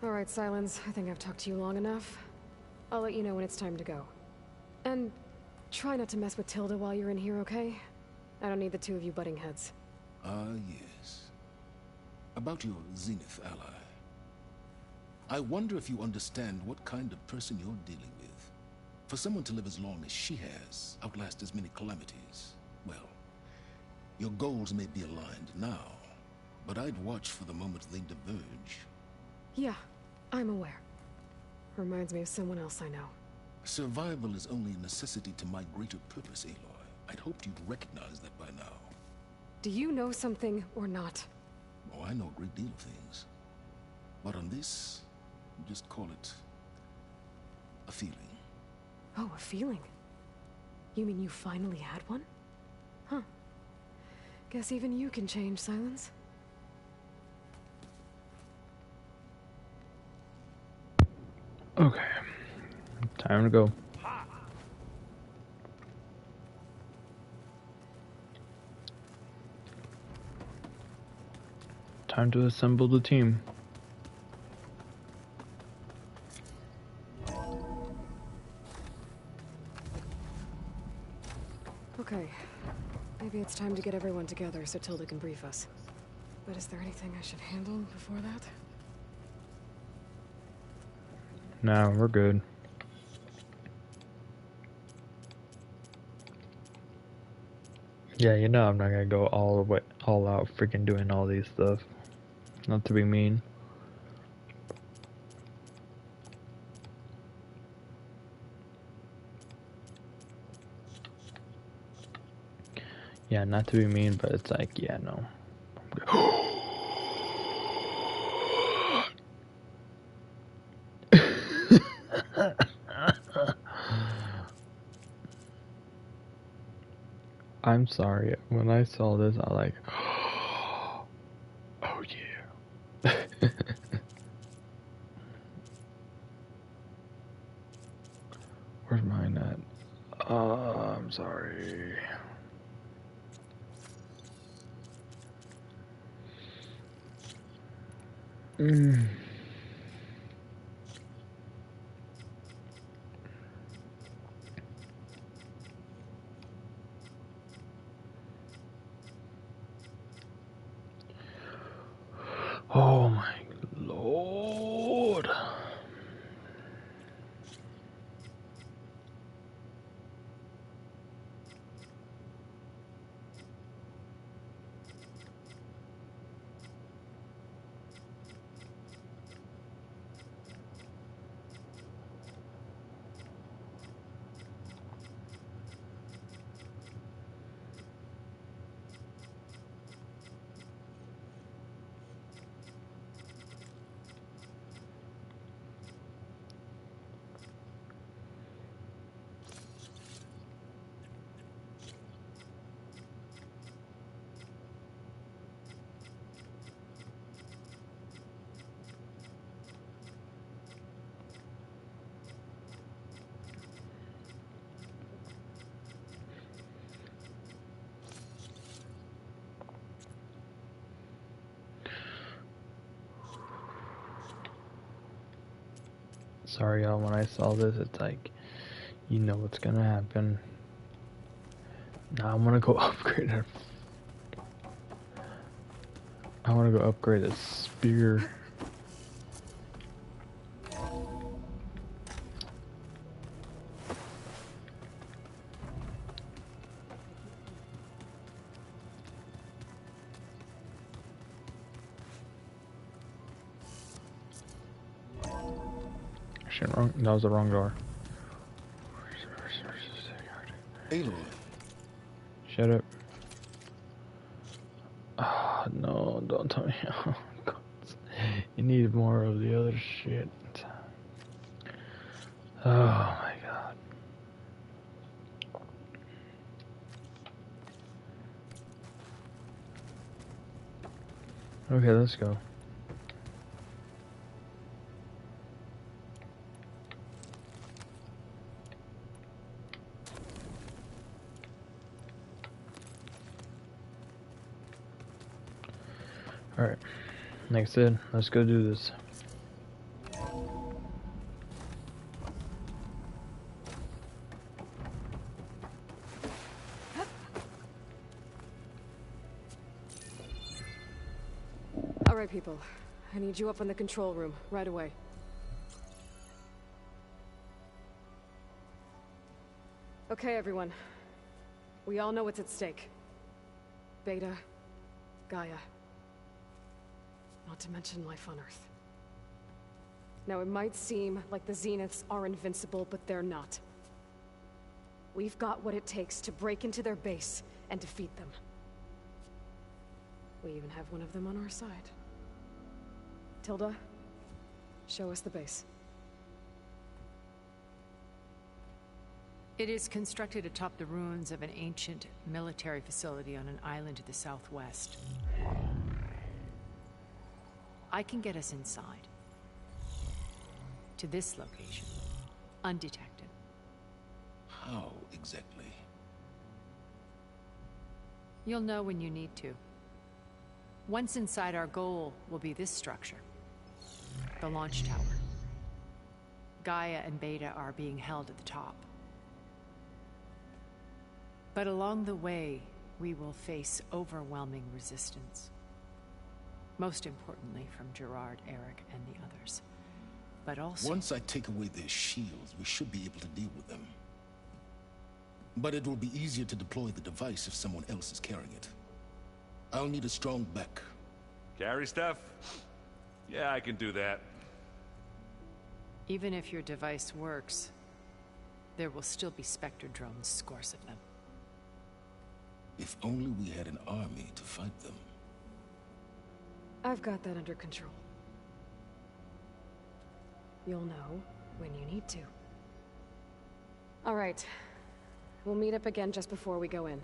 All right, Silence. I think I've talked to you long enough. I'll let you know when it's time to go. And try not to mess with Tilda while you're in here, okay? I don't need the two of you butting heads. Ah, yes. About your Zenith ally. I wonder if you understand what kind of person you're dealing with. For someone to live as long as she has, outlast as many calamities, well, your goals may be aligned now, but I'd watch for the moment they diverge. Yeah, I'm aware. Reminds me of someone else I know. Survival is only a necessity to my greater purpose, Aloy. I'd hoped you'd recognize that by now. Do you know something or not? Oh, I know a great deal of things. But on this, just call it a feeling. Oh, a feeling? You mean you finally had one? Huh. Guess even you can change, Silence. Okay. Time to go. Time to assemble the team. Okay. Maybe it's time to get everyone together so Tilda can brief us. But is there anything I should handle before that? No, we're good. Yeah, you know I'm not gonna go all out freaking doing all these stuff. Not to be mean. Yeah, not to be mean, but it's like, yeah, no. I'm sorry. When I saw this, I was like, oh yeah. Where's mine at? I'm sorry. Oh my lord. Sorry, y'all. When I saw this, it's like, you know what's gonna happen. Now I'm gonna go upgrade it. I wanna go upgrade a spear. Shit, wrong. That was the wrong door. Aloy. Shut up. Ah, no, don't tell me. Oh, God. You need more of the other shit. Oh my god. Okay, let's go. Alright. Like I said, let's go do this. Alright, people. I need you up in the control room, right away. Okay, everyone. We all know what's at stake. Beta, Gaia. Not to mention life on Earth. Now, it might seem like the Zeniths are invincible, but they're not. We've got what it takes to break into their base and defeat them. We even have one of them on our side. Tilda, show us the base. It is constructed atop the ruins of an ancient military facility on an island to the southwest. I can get us inside. To this location. Undetected. How exactly? You'll know when you need to. Once inside, our goal will be this structure. The launch tower. Gaia and Beta are being held at the top. But along the way, we will face overwhelming resistance. Most importantly from Gerard, Eric, and the others. But also... Once I take away their shields, we should be able to deal with them. But it will be easier to deploy the device if someone else is carrying it. I'll need a strong back. Carry stuff? Yeah, I can do that. Even if your device works, there will still be Spectre drones, scores of them. If only we had an army to fight them. I've got that under control. You'll know when you need to. All right. We'll meet up again just before we go in.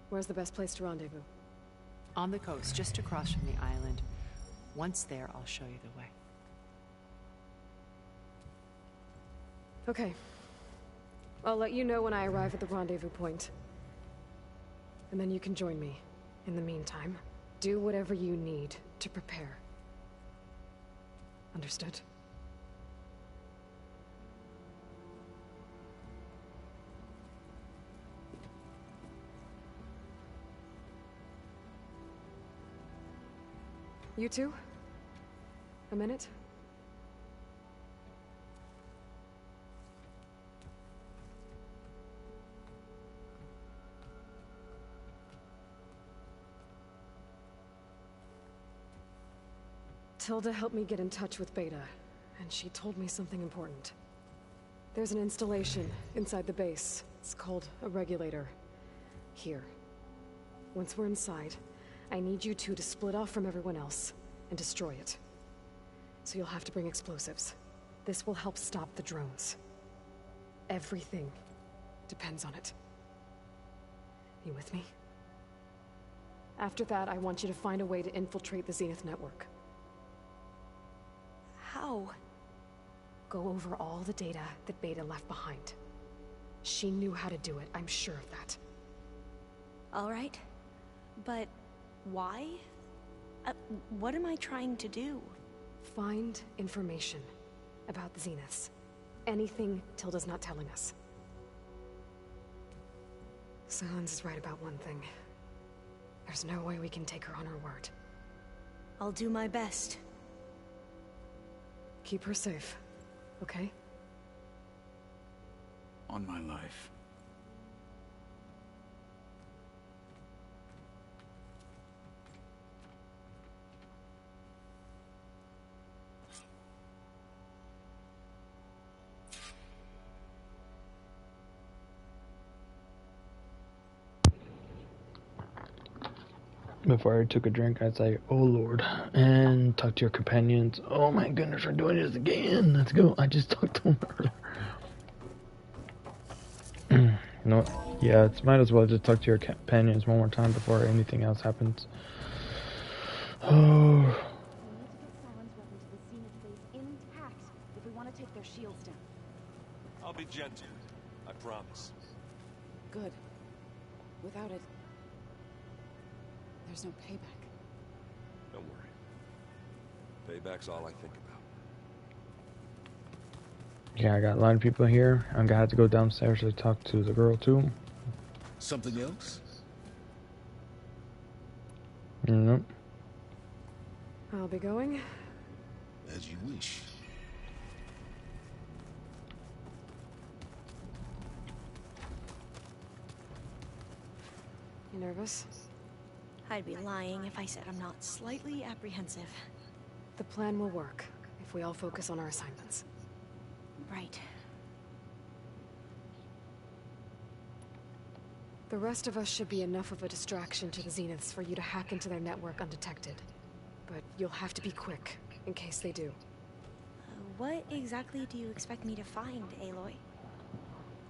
Where's the best place to rendezvous? On the coast, just across from the island. Once there, I'll show you the way. Okay. I'll let you know when I arrive at the rendezvous point. And then you can join me. In the meantime, do whatever you need to prepare. Understood? You two? A minute? Tilda helped me get in touch with Beta, and she told me something important. There's an installation inside the base. It's called a regulator. Here. Once we're inside, I need you two to split off from everyone else and destroy it. So you'll have to bring explosives. This will help stop the drones. Everything depends on it. You with me? After that, I want you to find a way to infiltrate the Zenith network. How? Go over all the data that Beta left behind. She knew how to do it, I'm sure of that. All right. But why? What am I trying to do? Find information about the Zeniths. Anything Tilda's not telling us. Silence is right about one thing. There's no way we can take her on her word. I'll do my best. Keep her safe, okay? On my life. Before I took a drink, I'd say, "Oh Lord," and talk to your companions. Oh my goodness, we're doing this again. Let's go. I just talked to them earlier. You know what? Yeah, it's might as well just talk to your companions one more time before anything else happens. Oh. If we want to take their shields down. I'll be gentle. I promise. Good. Without it, there's no payback. Don't worry. Payback's all I think about. Yeah, I got a lot of people here. I'm gonna have to go downstairs to talk to the girl too. Something else? Nope. I'll be going. As you wish. You nervous? I'd be lying if I said I'm not slightly apprehensive. The plan will work if we all focus on our assignments. Right. The rest of us should be enough of a distraction to the Zeniths for you to hack into their network undetected. But you'll have to be quick, in case they do. What exactly do you expect me to find, Aloy?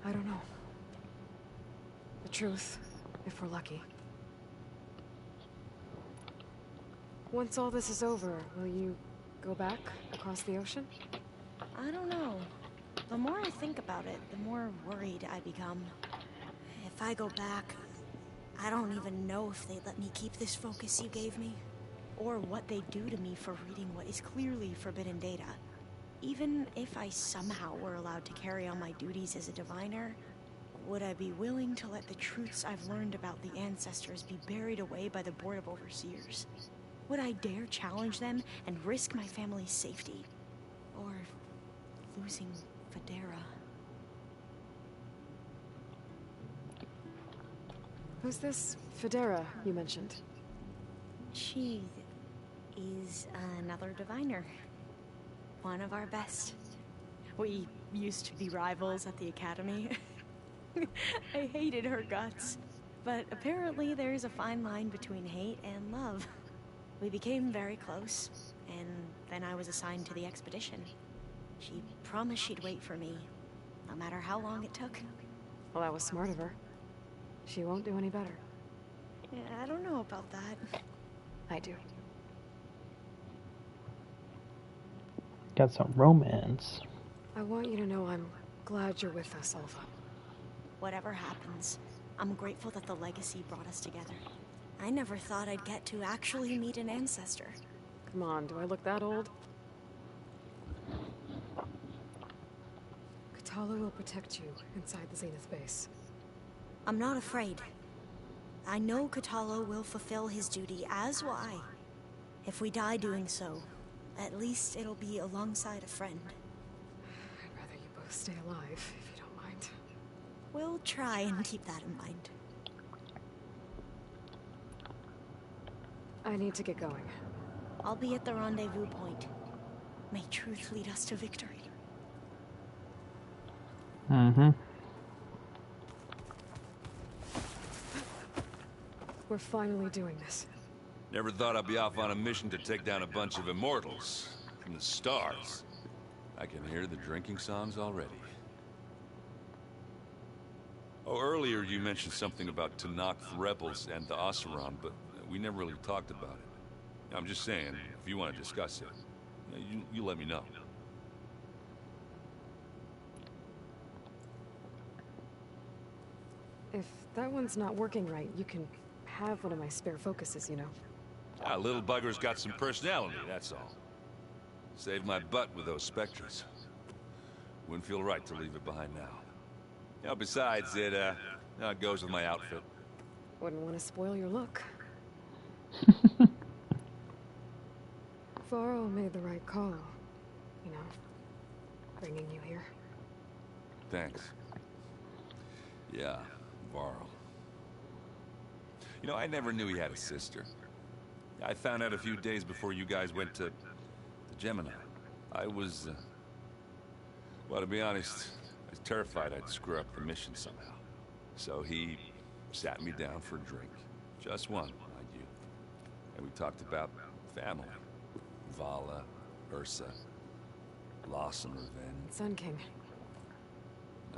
I don't know. The truth, if we're lucky. Once all this is over, will you go back across the ocean? I don't know. The more I think about it, the more worried I become. If I go back, I don't even know if they'd let me keep this focus you gave me, or what they'd do to me for reading what is clearly forbidden data. Even if I somehow were allowed to carry on my duties as a diviner, would I be willing to let the truths I've learned about the ancestors be buried away by the Board of Overseers? Would I dare challenge them and risk my family's safety? Or losing Federa? Who's this Federa you mentioned? She is another diviner. One of our best. We used to be rivals at the academy. I hated her guts. But apparently there's a fine line between hate and love. We became very close, and then I was assigned to the expedition. She promised she'd wait for me, no matter how long it took. Well, that was smart of her. She won't do any better. Yeah, I don't know about that. I do. Got some romance. I want you to know I'm glad you're with us, Alpha. Whatever happens, I'm grateful that the legacy brought us together. I never thought I'd get to actually meet an ancestor. Come on, do I look that old? Katala will protect you inside the Zenith base. I'm not afraid. I know Katala will fulfill his duty, as will I. If we die doing so, at least it'll be alongside a friend. I'd rather you both stay alive, if you don't mind. We'll try and keep that in mind. I need to get going. I'll be at the rendezvous point. May truth lead us to victory. Mm-hmm. We're finally doing this. Never thought I'd be off on a mission to take down a bunch of immortals from the stars. I can hear the drinking songs already. Oh, earlier you mentioned something about Tanakh rebels and the Oseram, but we never really talked about it. I'm just saying, if you want to discuss it, you let me know. If that one's not working right, you can have one of my spare focuses, you know. Ah, little bugger's got some personality, that's all. Saved my butt with those specters. Wouldn't feel right to leave it behind now. You know, besides, it goes with my outfit. Wouldn't want to spoil your look. Varro made the right call, you know, bringing you here. Thanks. Yeah, Varro. You know, I never knew he had a sister. I found out a few days before you guys went to Gemini. I was, well, to be honest, I was terrified I'd screw up the mission somehow. So he sat me down for a drink. Just one, mind you. And we talked about family. Vala, Ursa, loss and revenge. Sun King.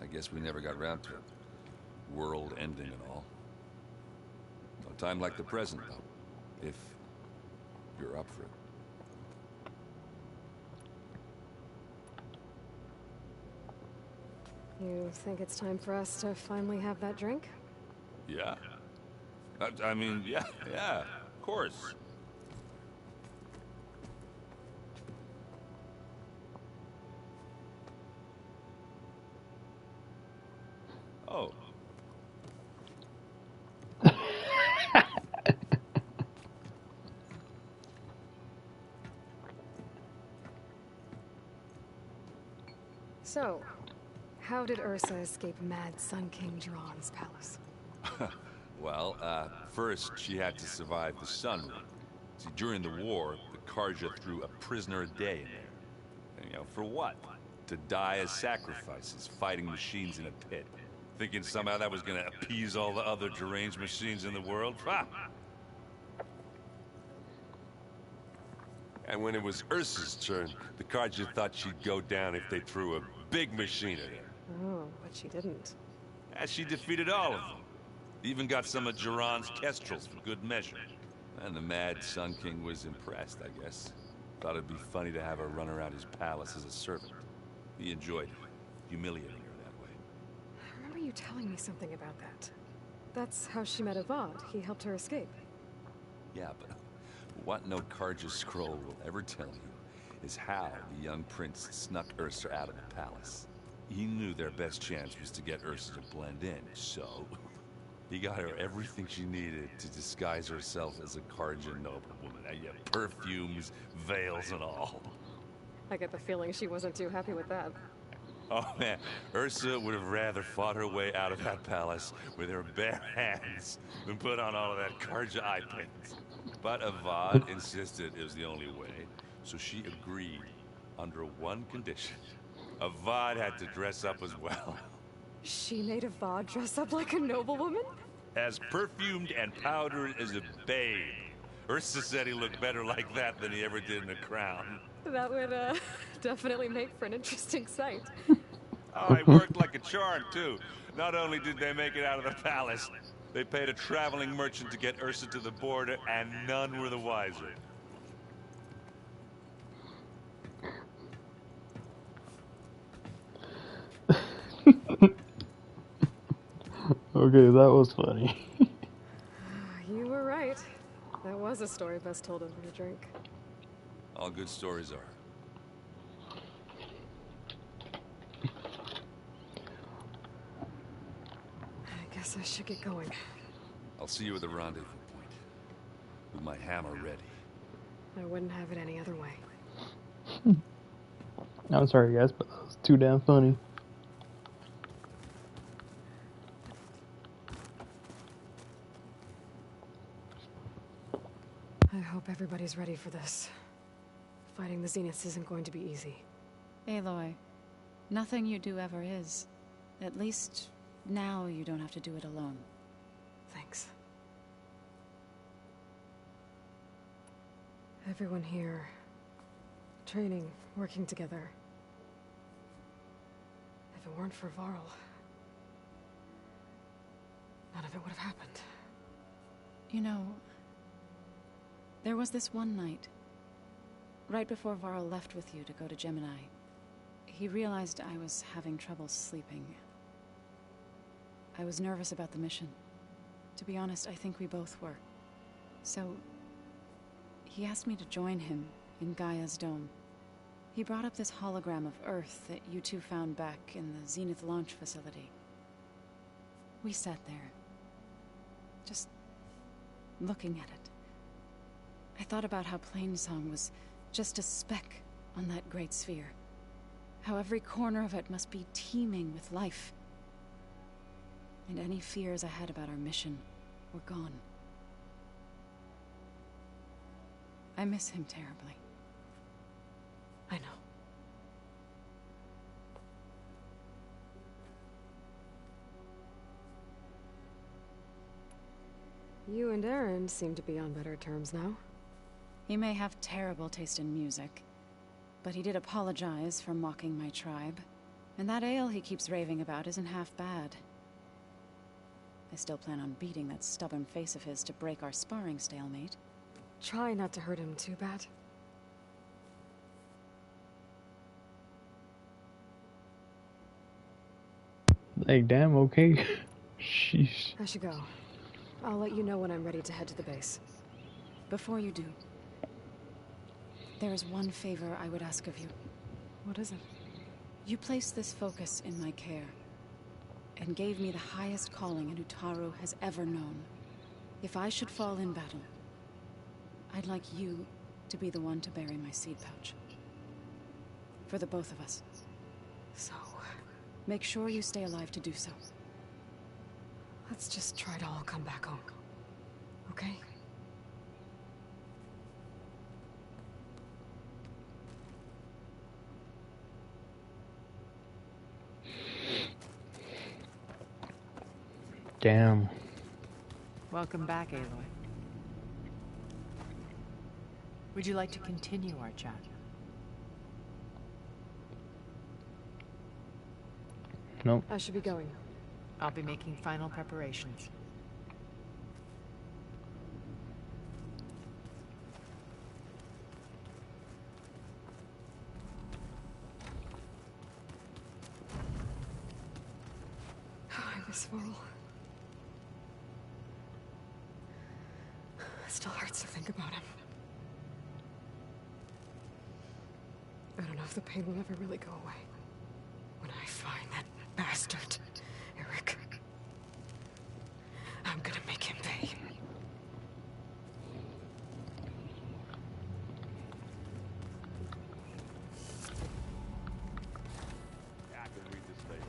I guess we never got around to it. World ending and all. No time like the present, though. If you're up for it. You think it's time for us to finally have that drink? Yeah. I mean, yeah, of course. Oh. So, how did Ursa escape Mad Sun King Jiran's palace? Well, first she had to survive the sun ring. See, during the war, the Karja threw a prisoner a day in there. And, you know, for what? To die as sacrifices, fighting machines in a pit. Thinking somehow that was gonna appease all the other deranged machines in the world? Ha! And when it was Ursa's turn, the Karja thought she'd go down if they threw a big machine at her. Oh, but she didn't. And she defeated all of them. Even got some of Jiran's kestrels for good measure. And the Mad Sun King was impressed, I guess. Thought it'd be funny to have her run around his palace as a servant. He enjoyed it, humiliating her that way. I remember you telling me something about that. That's how she met Avad. He helped her escape. Yeah, but what no Karja scroll will ever tell you is how the young prince snuck Ursa out of the palace. He knew their best chance was to get Ursa to blend in, so he got her everything she needed to disguise herself as a Karja noblewoman. Yeah, perfumes, veils, and all. I get the feeling she wasn't too happy with that. Oh man, Ursa would have rather fought her way out of that palace with her bare hands than put on all of that Karja eye paint. But Avad insisted it was the only way, so she agreed under one condition. Avad had to dress up as well. She made Ava dress up like a noblewoman? As perfumed and powdered as a babe. Ursa said he looked better like that than he ever did in a crown. That would, definitely make for an interesting sight. Oh, it worked like a charm, too. Not only did they make it out of the palace, they paid a traveling merchant to get Ursa to the border, and none were the wiser. Okay, that was funny. You were right. That was a story best told over a drink. All good stories are. I guess I should get going. I'll see you at the rendezvous point. With my hammer ready. I wouldn't have it any other way. I'm sorry, guys, but that was too damn funny. I hope everybody's ready for this. Fighting the Zeniths isn't going to be easy. Aloy, nothing you do ever is. At least, now you don't have to do it alone. Thanks. Everyone here, training, working together. If it weren't for Varl, none of it would have happened. You know, there was this one night, right before Varl left with you to go to Gemini. He realized I was having trouble sleeping. I was nervous about the mission. To be honest, I think we both were. So, he asked me to join him in Gaia's dome. He brought up this hologram of Earth that you two found back in the Zenith launch facility. We sat there, just looking at it. I thought about how Plainsong was just a speck on that great sphere. How every corner of it must be teeming with life. And any fears I had about our mission were gone. I miss him terribly. I know. You and Aaron seem to be on better terms now. He may have terrible taste in music, but he did apologize for mocking my tribe. And that ale he keeps raving about isn't half bad. I still plan on beating that stubborn face of his to break our sparring stalemate. Try not to hurt him too bad. Like, damn, okay. Sheesh. I should go. I'll let you know when I'm ready to head to the base. Before you do, there is one favor I would ask of you. What is it? You placed this focus in my care, and gave me the highest calling an Utaru has ever known. If I should fall in battle, I'd like you to be the one to bury my seed pouch. For the both of us. So... make sure you stay alive to do so. let's just try to all come back home. Okay? Damn. Welcome back, Aloy. Would you like to continue our chat? Nope. I should be going. I'll be making final preparations. I miss Varl. It still hurts to think about him. I don't know if the pain will ever really go away. When I find that bastard, Eric, I'm gonna make him pay. I can read this thing.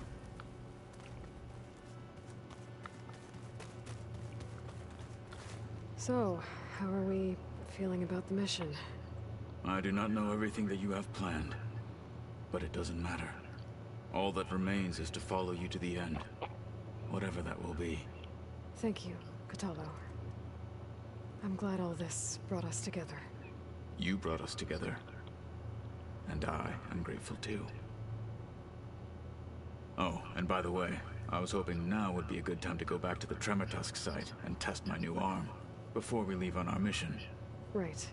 So, how are we feeling about the mission? I do not know everything that you have planned, but it doesn't matter. All that remains is to follow you to the end. Whatever that will be. Thank you, Catalo. I'm glad all this brought us together. You brought us together. And I am grateful too. Oh, and by the way, I was hoping now would be a good time to go back to the Tremortusk site and test my new arm, before we leave on our mission. Right.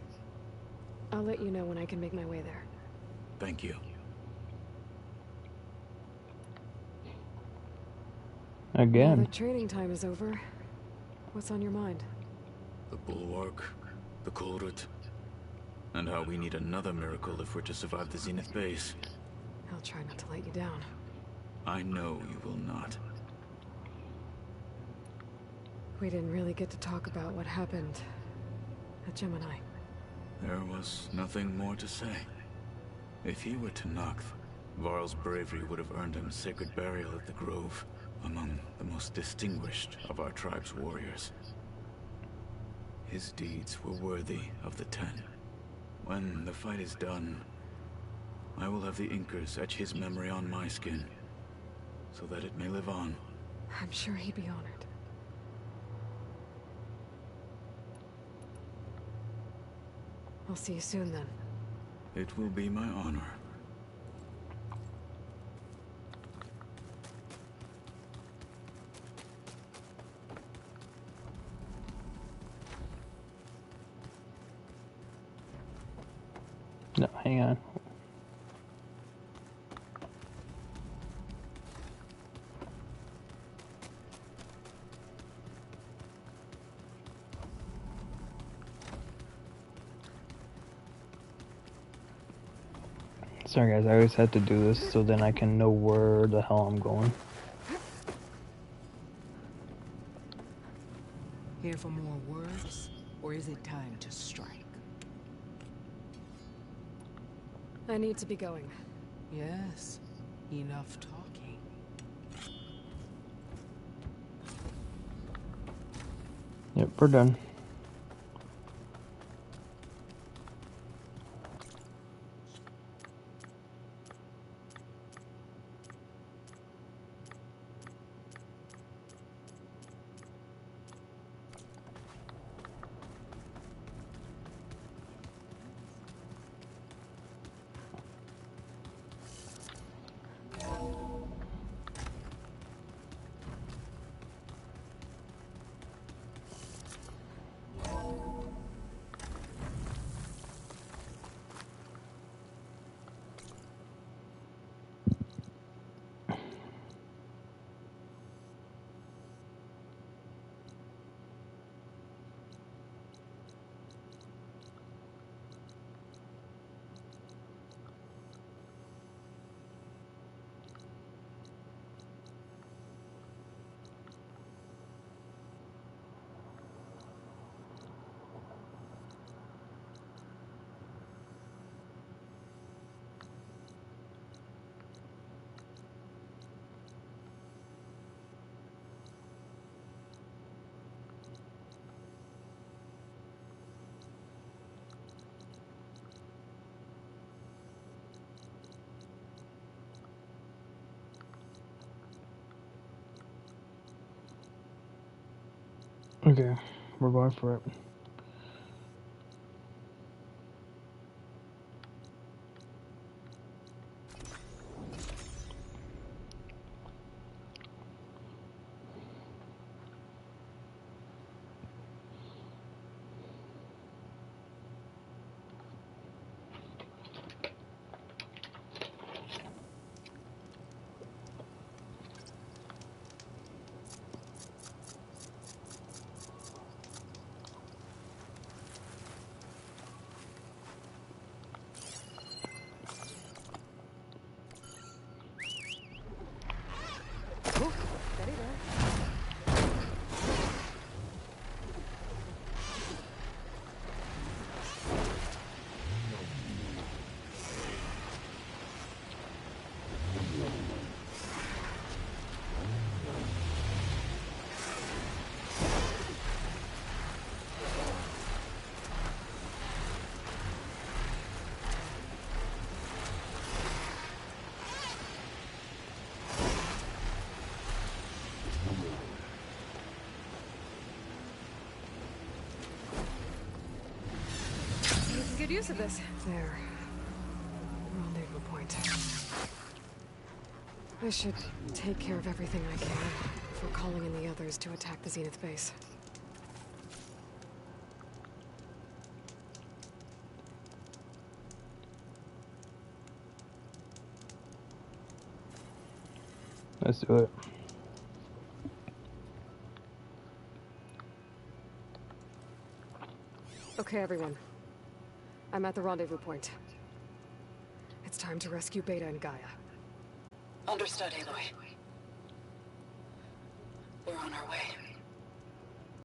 I'll let you know when I can make my way there. Thank you. Again. Now that training time is over, what's on your mind? The Bulwark, the Kulrut, and how we need another miracle if we're to survive the Zenith base. I'll try not to let you down. I know you will not. We didn't really get to talk about what happened at Gemini. There was nothing more to say. If he were to Noct, Varl's bravery would have earned him sacred burial at the Grove, among the most distinguished of our tribe's warriors. His deeds were worthy of the Ten. When the fight is done, I will have the Inkers etch his memory on my skin, so that it may live on. I'm sure he'd be honored. I'll see you soon then. It will be my honor. No, hang on. Sorry guys, I always have to do this so then I can know where the hell I'm going. Here for more words, or is it time to strike? I need to be going. Yes, enough talking. Yep, we're done. Okay, we're going for it. use of this. There. Rendezvous point. I should take care of everything I can before calling in the others to attack the Zenith base. Let's do it. Okay, everyone. I'm at the rendezvous point. It's time to rescue Beta and Gaia. Understood, Aloy. We're on our way.